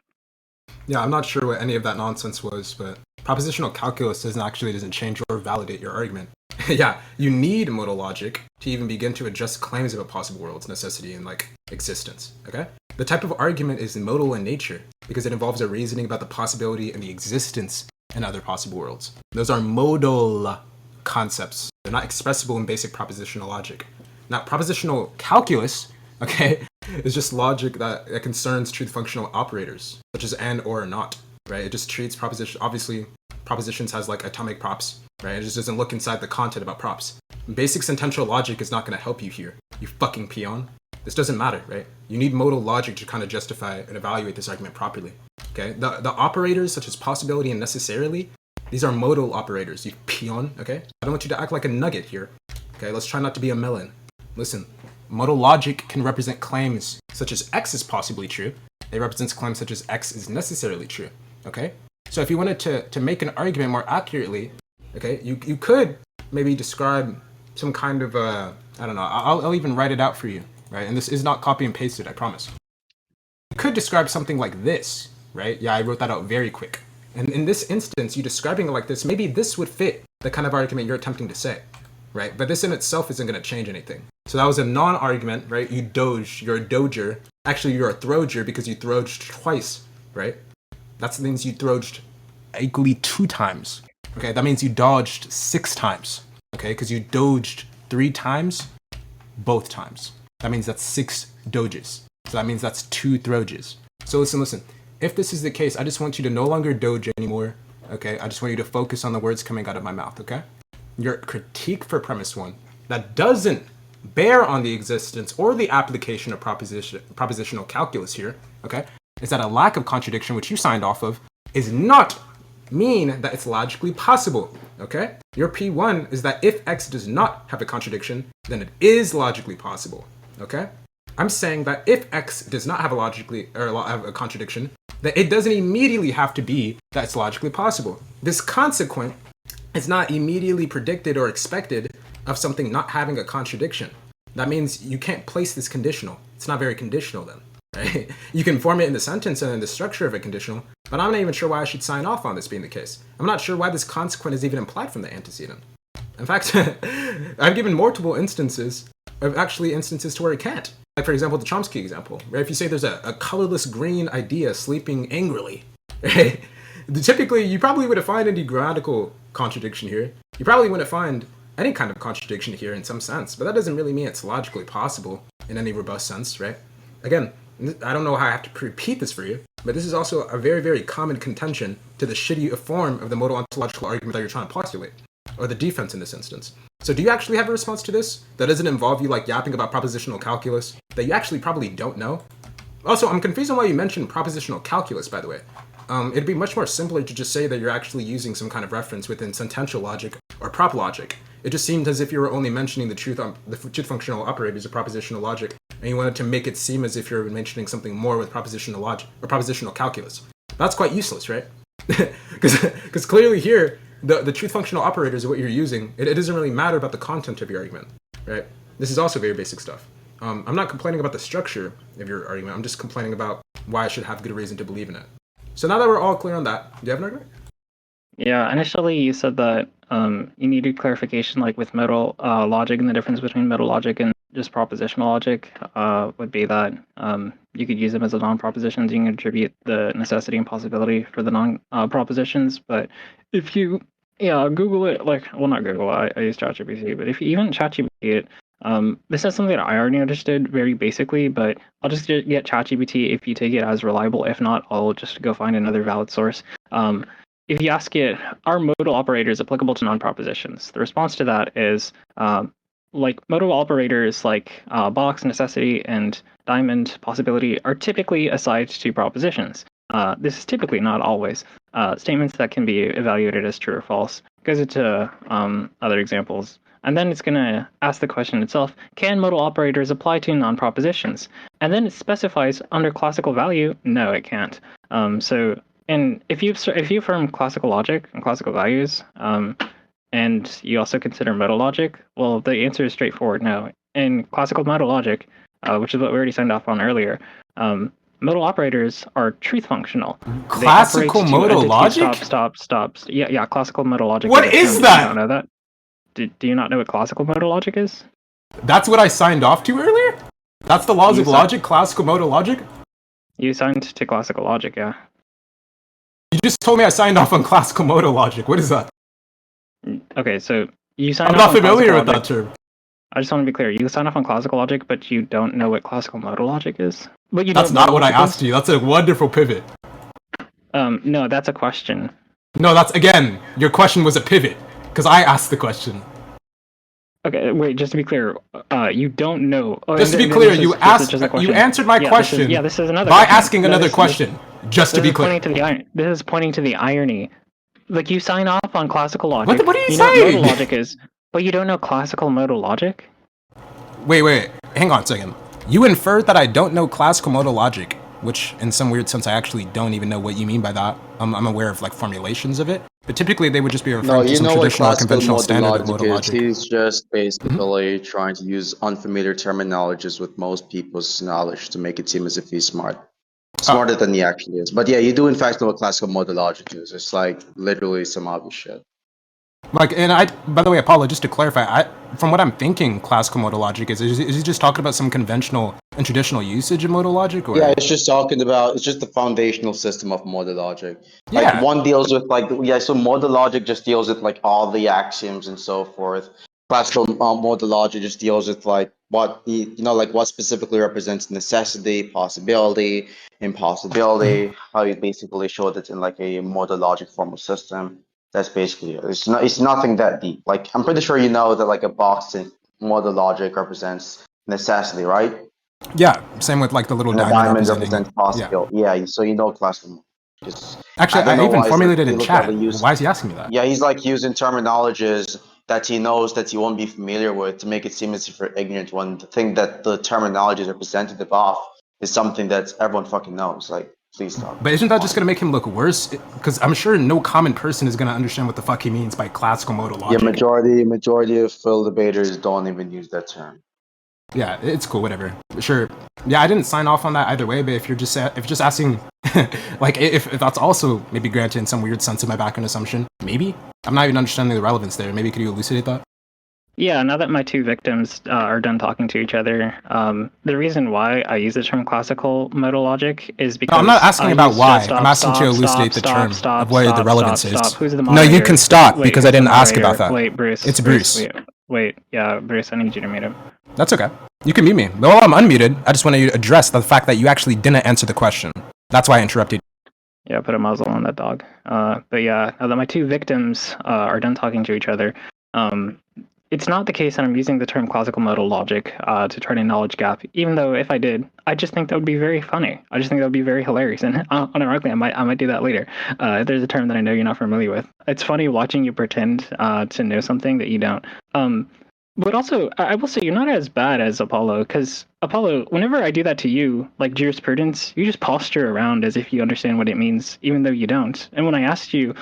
Yeah, I'm not sure what any of that nonsense was, but propositional calculus doesn't change or validate your argument. Yeah, you need modal logic to even begin to adjust claims of a possible world's necessity and like existence. Okay? The type of argument is modal in nature because it involves a reasoning about the possibility and the existence in other possible worlds. Those are modal concepts. They're not expressible in basic propositional logic. Now, propositional calculus, okay, is just logic that concerns truth functional operators, such as and or not, right? It just treats proposition, obviously, propositions has like atomic props, right? It just doesn't look inside the content about props. Basic sentential logic is not going to help you here, you fucking peon. This doesn't matter, right? You need modal logic to kind of justify and evaluate this argument properly, okay? The operators, such as possibility and necessarily, these are modal operators, you peon, okay? I don't want you to act like a nugget here, okay? Let's try not to be a melon. Listen, modal logic can represent claims such as X is possibly true. It represents claims such as X is necessarily true, okay? So if you wanted to make an argument more accurately, okay, you could maybe describe some kind of, I don't know, I'll even write it out for you, right? And this is not copy and pasted, I promise. You could describe something like this, right? Yeah, I wrote that out very quick. And in this instance, you describing it like this, maybe this would fit the kind of argument you're attempting to say, right? But this in itself isn't going to change anything. So that was a non-argument, right? You doged, you're a doger. Actually, you're a throger because you throged twice, right? That means you throged equally 2 times. Okay, that means you dodged 6 times. Okay, because you doged 3 times, both times. That means that's 6 doges. So that means that's 2 throges. So listen. If this is the case, I just want you to no longer doge anymore. Okay, I just want you to focus on the words coming out of my mouth. Okay, your critique for premise 1 that doesn't bear on the existence or the application of propositional calculus here, okay, is that a lack of contradiction, which you signed off of, is not mean that it's logically possible, okay? Your P1 is that if X does not have a contradiction, then it is logically possible, okay? I'm saying that if X does not have a contradiction, that it doesn't immediately have to be that it's logically possible. This consequent is not immediately predicted or expected of something not having a contradiction. That means you can't place this conditional. It's not very conditional then, right? You can form it in the sentence and in the structure of a conditional, but I'm not even sure why I should sign off on this being the case. I'm not sure why this consequent is even implied from the antecedent. In fact, I've given multiple instances of actually instances to where it can't. Like, for example, the Chomsky example, right? If you say there's a colorless green idea sleeping angrily, right? Typically, you probably wouldn't find any grammatical contradiction here. You probably wouldn't find any kind of contradiction here in some sense, but that doesn't really mean it's logically possible in any robust sense, right? Again, I don't know how I have to repeat this for you, but this is also a very, very common contention to the shitty form of the modal ontological argument that you're trying to postulate, or the defense in this instance. So do you actually have a response to this that doesn't involve you like yapping about propositional calculus that you actually probably don't know? Also, I'm confused on why you mentioned propositional calculus, by the way. It'd be much more simpler to just say that you're actually using some kind of reference within sentential logic or prop logic. It just seemed as if you were only mentioning the truth functional operators of propositional logic, and you wanted to make it seem as if you're mentioning something more with propositional logic or propositional calculus. That's quite useless, right? Because clearly here, the truth functional operators are what you're using. It doesn't really matter about the content of your argument, right? This is also very basic stuff. I'm not complaining about the structure of your argument. I'm just complaining about why I should have good reason to believe in it. So now that we're all clear on that, do you have an argument? Yeah, initially you said that you needed clarification, like with modal logic, and the difference between modal logic and just propositional logic would be that you could use them as a non-propositions. You can attribute the necessity and possibility for the non-propositions. But if you, Google it, like, well, not Google, I use ChatGPT, but if you even ChatGPT it, this is something that I already understood very basically, but I'll just get ChatGPT if you take it as reliable. If not, I'll just go find another valid source. If you ask it, are modal operators applicable to non-propositions? The response to that is, like, modal operators like box, necessity, and diamond, possibility, are typically assigned to propositions. This is typically, not always, statements that can be evaluated as true or false. It goes into other examples. And then it's going to ask the question itself, can modal operators apply to non-propositions? And then it specifies under classical value, no, it can't. And if you affirm classical logic and classical values, and you also consider modal logic, well, the answer is straightforward, no. In classical modal logic, which is what we already signed off on earlier, Modal operators are truth functional. They Classical operate to modal entity logic? Stop. Yeah, classical modal logic. What a term. is that? You don't know that? Do you not know what classical modal logic is? That's what I signed off to earlier? That's the laws of logic, classical modal logic? You signed to classical logic, yeah. You just told me I signed off on classical modal logic. What is that? Okay, so you signed I'm off not on familiar with classical that logic. term. I just want to be clear. You sign off on classical logic, but you don't know what classical modal logic is? But you That's know not what I logic asked is? you. That's a wonderful pivot. No, that's a question. No, that's, again, your question was a pivot. Because I asked the question. Okay, wait, just to be clear, you don't know. Oh, Just to be and clear, this you is just a asked, you question. answered my Yeah, question this is another by question. asking No, another this- question. Just to This be is clear. this is pointing to the irony. Like, you sign off on classical logic. What are you know what saying? modal logic is, but you don't know classical modal logic? Wait, hang on a second. You inferred that I don't know classical modal logic, which in some weird sense I actually don't even know what you mean by that. I'm aware of like formulations of it, but typically they would just be referring No, to you some know what traditional or classical conventional modal standard of logic modal is? logic. He's just basically trying to use unfamiliar terminologies with most people's knowledge to make it seem as if he's smart. Smarter than he actually is. But yeah, you do in fact know what classical modal logic is. It's like literally some obvious shit. Like, and I, by the way, Apollo, just to clarify, from what I'm thinking, classical modal logic is he just talking about some conventional and traditional usage of modal logic? Or? Yeah, it's just talking about, it's just the foundational system of modal logic. Like Yeah. one deals with like, yeah, so modal logic just deals with like all the axioms and so forth. Classical modal logic just deals with like what, like what specifically represents necessity, possibility, impossibility, how you basically show that in like a modal logic formal system. That's basically it. It's nothing that deep. Like I'm pretty sure you know that like a box in modal logic represents necessity, right? Yeah, same with like the little And a diamond diamond representing. represents possibility. Yeah, so you know classical. Just, Actually, don't I know even why formulated in he chat. use. Why is he asking me that? Yeah, he's like using terminologies that he knows that he won't be familiar with to make it seem as if you're ignorant when the thing that the terminology is representative of is something that everyone fucking knows. Like, please stop. But isn't that just gonna make him look worse? Because I'm sure no common person is gonna understand what the fuck he means by classical modal logic. Yeah, majority of full debaters don't even use that term. Yeah, it's cool, whatever. Sure. Yeah, I didn't sign off on that either way, but if you're just asking, like, if that's also maybe granted in some weird sense of my background assumption, maybe? I'm not even understanding the relevance there. Maybe could you elucidate that? Yeah, now that my two victims are done talking to each other, the reason why I use the term classical modal logic is because... No, I'm not asking about why. I'm asking to elucidate the term of what the relevance is. Who's the No, moderator? you can stop Wait, because I who's the didn't ask about moderator? that. Wait, Bruce. It's Bruce. Wait, yeah, Bruce, I need you to meet him. That's okay. You can mute me. Well, I'm unmuted. I just want to address the fact that you actually didn't answer the question. That's why I interrupted. Yeah, put a muzzle on that dog. But yeah, now that my two victims are done talking to each other, it's not the case that I'm using the term classical modal logic to try to knowledge gap, even though if I did, I just think that would be very funny. I just think that would be very hilarious. And unironically, I might do that later. If there's a term that I know you're not familiar with. It's funny watching you pretend to know something that you don't. But also, I will say you're not as bad as Apollo, because Apollo, whenever I do that to you, like jurisprudence, you just posture around as if you understand what it means, even though you don't. And when I asked you,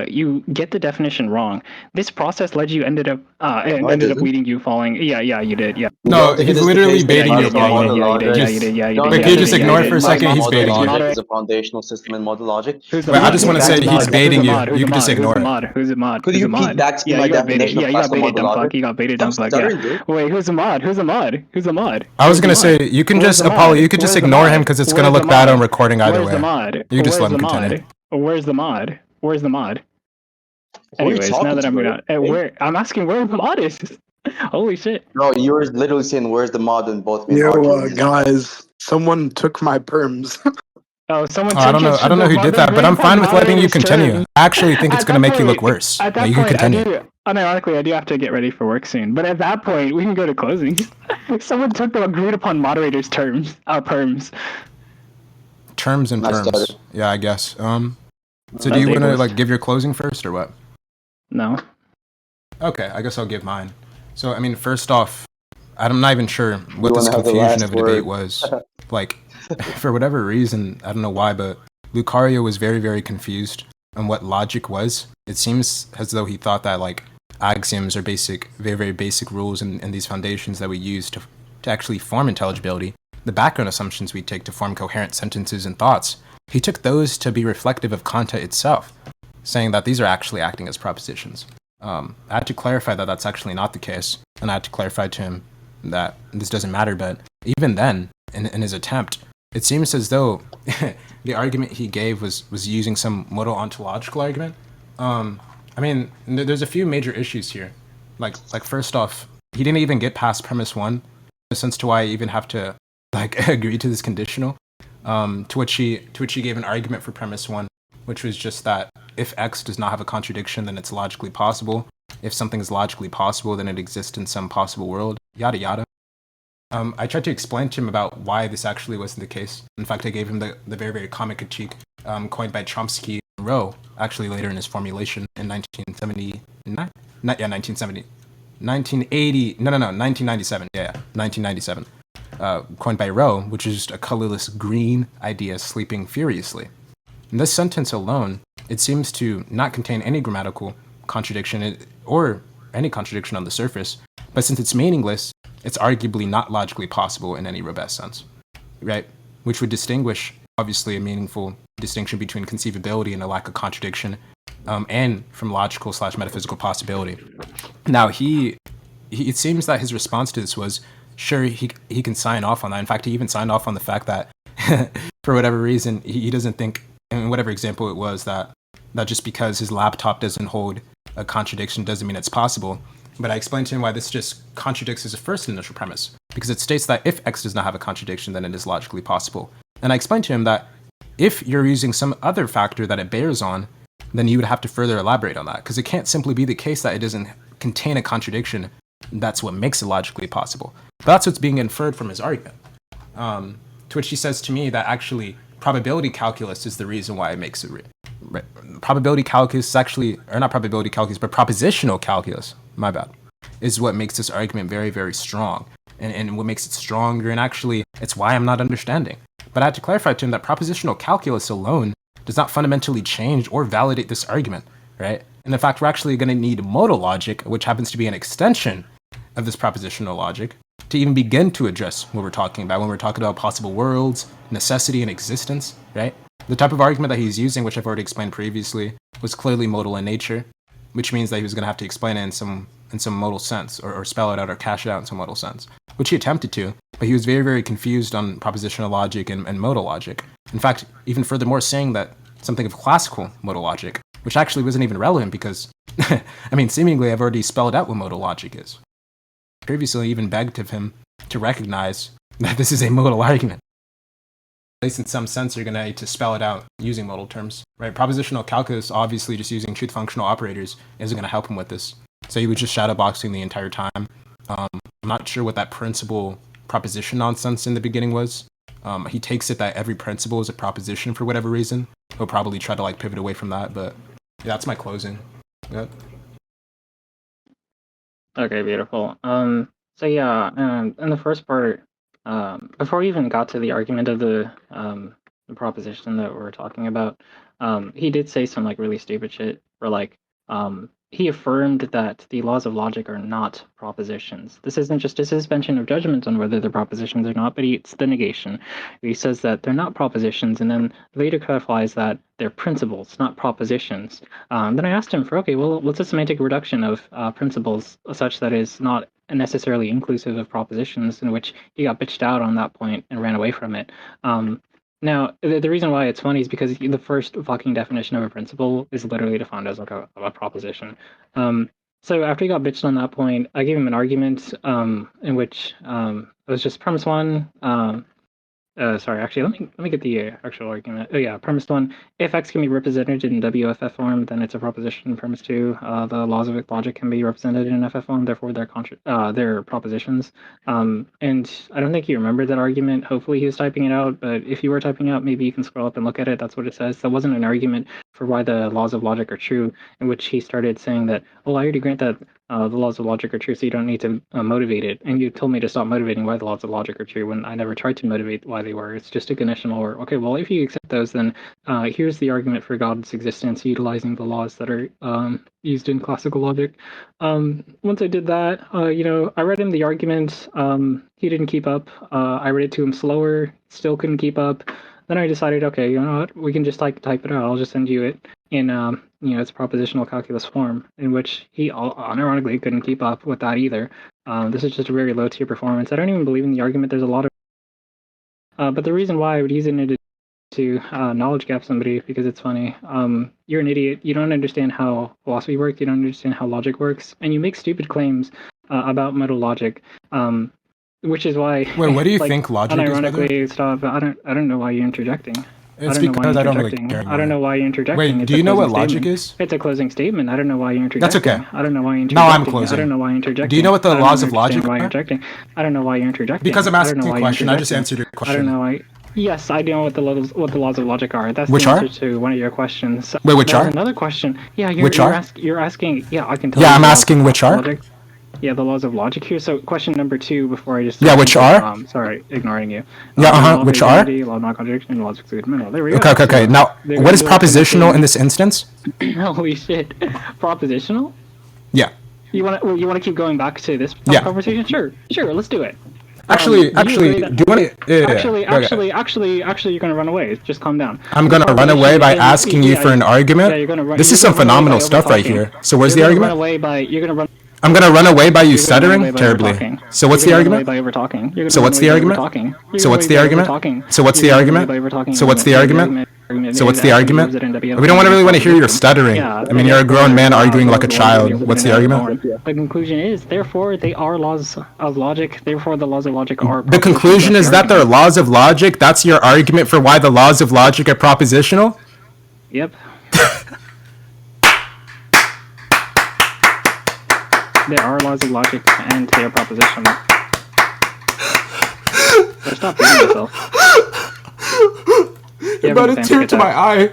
you get the definition wrong. This process led you ended up leading you falling. Yeah, you did. Yeah. No, he's literally baiting you. Yeah, Can you just ignore it for a second? He's baiting you. Logic is a foundational system in modal logic. Wait, I just want to say he's baiting you. You can just ignore it. Who's a mod? Could you repeat back to me my definition of classical modal logic? You got baited, dumb fuck. Yeah. Wait, who's a mod? Who's a mod? I was gonna say you can just Apollo. You could just ignore him because it's gonna look bad on recording either way. Where's the mod? You just let him continue. Where's the mod? Anyways, now that I'm gonna, I'm asking where the mod is. Holy shit! No, you were literally saying where's the mod in both. Yo, guys, someone took my perms. Oh, someone. I don't know who did that, but I'm fine with letting you continue. I actually think it's gonna make you look worse. At that you point, can continue. Unironically, I do have to get ready for work soon. But at that point, we can go to closing. Someone took the agreed upon moderators' terms, perms. Terms and perms. Yeah, I guess. So do you want to like give your closing first or what? No. Okay, I guess I'll give mine. So I mean, first off, I'm not even sure what this confusion of a debate was. Like, for whatever reason, I don't know why, but Lucario was very, very confused on what logic was. It seems as though he thought that like axioms are basic, very, very basic rules and these foundations that we use to actually form intelligibility. the background assumptions we take to form coherent sentences and thoughts, he took those to be reflective of content itself, saying that these are actually acting as propositions. I had to clarify that that's actually not the case, and I had to clarify to him that this doesn't matter, but even then, in his attempt, it seems as though the argument he gave was using some modal ontological argument. I mean, there's a few major issues here. Like first off, he didn't even get past premise one, in sense to why I even have to like agree to this conditional. To which he gave an argument for premise one, which was just that if X does not have a contradiction, then it's logically possible. If something is logically possible, then it exists in some possible world. Yada yada. I tried to explain to him about why this actually wasn't the case. In fact, I gave him the very, very comic critique coined by Chomsky and Rowe, actually later in his formulation in 1979? 1997. Yeah, 1997. Coined by Rowe, which is just a colorless green idea sleeping furiously. In this sentence alone, it seems to not contain any grammatical contradiction or any contradiction on the surface, but since it's meaningless, it's arguably not logically possible in any robust sense, right? Which would distinguish, obviously, a meaningful distinction between conceivability and a lack of contradiction, and from logical/metaphysical possibility. Now, it seems that his response to this was, sure, he can sign off on that. In fact, he even signed off on the fact that, for whatever reason, he doesn't think, in whatever example it was, that just because his laptop doesn't hold a contradiction doesn't mean it's possible. But I explained to him why this just contradicts his first initial premise, because it states that if X does not have a contradiction, then it is logically possible. And I explained to him that if you're using some other factor that it bears on, then you would have to further elaborate on that, because it can't simply be the case that it doesn't contain a contradiction. That's what makes it logically possible. But that's what's being inferred from his argument. To which he says to me that actually probability calculus is the reason why it makes it probability calculus is actually, or not probability calculus, but propositional calculus, my bad, is what makes this argument very, very strong. And what makes it stronger, and actually, it's why I'm not understanding. But I had to clarify to him that propositional calculus alone does not fundamentally change or validate this argument, right? And in fact, we're actually going to need modal logic, which happens to be an extension of this propositional logic, to even begin to address what we're talking about when we're talking about possible worlds, necessity, and existence, right? The type of argument that he's using, which I've already explained previously, was clearly modal in nature, which means that he was going to have to explain it in some modal sense, or spell it out or cash it out in some modal sense, which he attempted to, but he was very, very confused on propositional logic and modal logic. In fact, even furthermore, saying that something of classical modal logic, which actually wasn't even relevant because, I mean, seemingly I've already spelled out what modal logic is. Previously, I even begged of him to recognize that this is a modal argument. At least in some sense, you're going to need to spell it out using modal terms, right? Propositional calculus, obviously just using truth functional operators, isn't going to help him with this. So he was just shadowboxing the entire time. I'm not sure what that principle proposition nonsense in the beginning was. He takes it that every principle is a proposition for whatever reason. He'll probably try to like pivot away from that, but yeah, that's my closing. Yeah. Okay, beautiful. So yeah, in the first part, before we even got to the argument of the proposition that we're talking about, he did say some like really stupid shit, or like he affirmed that the laws of logic are not propositions. This isn't just a suspension of judgment on whether they're propositions or not, but it's the negation. He says that they're not propositions, and then later clarifies that they're principles, not propositions. Then I asked him for, okay, well, what's a semantic reduction of principles such that is not necessarily inclusive of propositions, in which he got bitched out on that point and ran away from it. Now, the reason why it's funny is because the first fucking definition of a principle is literally defined as like a proposition. So after he got bitched on that point, I gave him an argument in which it was just premise one. Sorry, actually, let me get the actual argument. Oh yeah, premise one: if X can be represented in WFF form, then it's a proposition. Premise two: the laws of logic can be represented in FF form, therefore they're propositions. And I don't think you remembered that argument. Hopefully, he was typing it out. But if you were typing out, maybe you can scroll up and look at it. That's what it says. That wasn't an argument for why the laws of logic are true, in which he started saying that, well, I already grant that the laws of logic are true, so you don't need to motivate it. And you told me to stop motivating why the laws of logic are true when I never tried to motivate why they were. It's just a conditional or, okay, well, if you accept those, then here's the argument for God's existence utilizing the laws that are used in classical logic. Once I did that, I read him the argument. He didn't keep up. I read it to him slower, still couldn't keep up. Then I decided, okay, you know what? We can just type it out. I'll just send you it in its propositional calculus form, in which he unironically couldn't keep up with that either. This is just a very low tier performance. I don't even believe in the argument. There's a lot of, but the reason why I would use it to knowledge gap somebody because it's funny. You're an idiot. You don't understand how philosophy works. You don't understand how logic works, and you make stupid claims about modal logic. Which is why. Wait, what do you think logic is? Unironically, stop. I don't know why you're interjecting. It's because I don't really care. I don't know why you're interjecting. Wait, do you know what logic is? It's a closing statement. I don't know why you're interjecting. That's okay. I don't know why you're interjecting. Now I'm closing. I don't know why you're interjecting. Do you know what the laws of logic are? I don't know why you're interjecting. Because I'm asking a question. I just answered your question. I don't know why. Yes, I know what the laws of logic are. That's which the answer to one of your questions. Wait, which are? Another question. Yeah, you're asking. Yeah, I can tell. Yeah, I'm asking which are. Logic. Yeah, the laws of logic here. So question number 2 before I just... Yeah, which are? Sorry, ignoring you. Yeah, which are? Law of non-contradiction, laws of exclusion. There we go. Okay. Now, what is propositional in this instance? Holy shit. Propositional? Yeah. You want to keep going back to this conversation? Sure, let's do it. Actually, do you want to... Actually, you're gonna run away. Just calm down. I'm gonna run away by asking you for an argument? Yeah, you're gonna run. This is some phenomenal stuff right here. So where's the argument? I'm gonna run away by you stuttering terribly. So what's the argument? So what's the argument? So what's the argument? So what's the argument? So what's the argument? So what's the argument? We don't really want to hear your stuttering. I mean, you're a grown man arguing like a child. What's the argument? The conclusion is, therefore, they are laws of logic. Therefore, the laws of logic are. The conclusion is that they're laws of logic. That's your argument for why the laws of logic are propositional? Yep. There are laws of logic and they are propositional. So stop beating yourself. You're about to tear to my eye.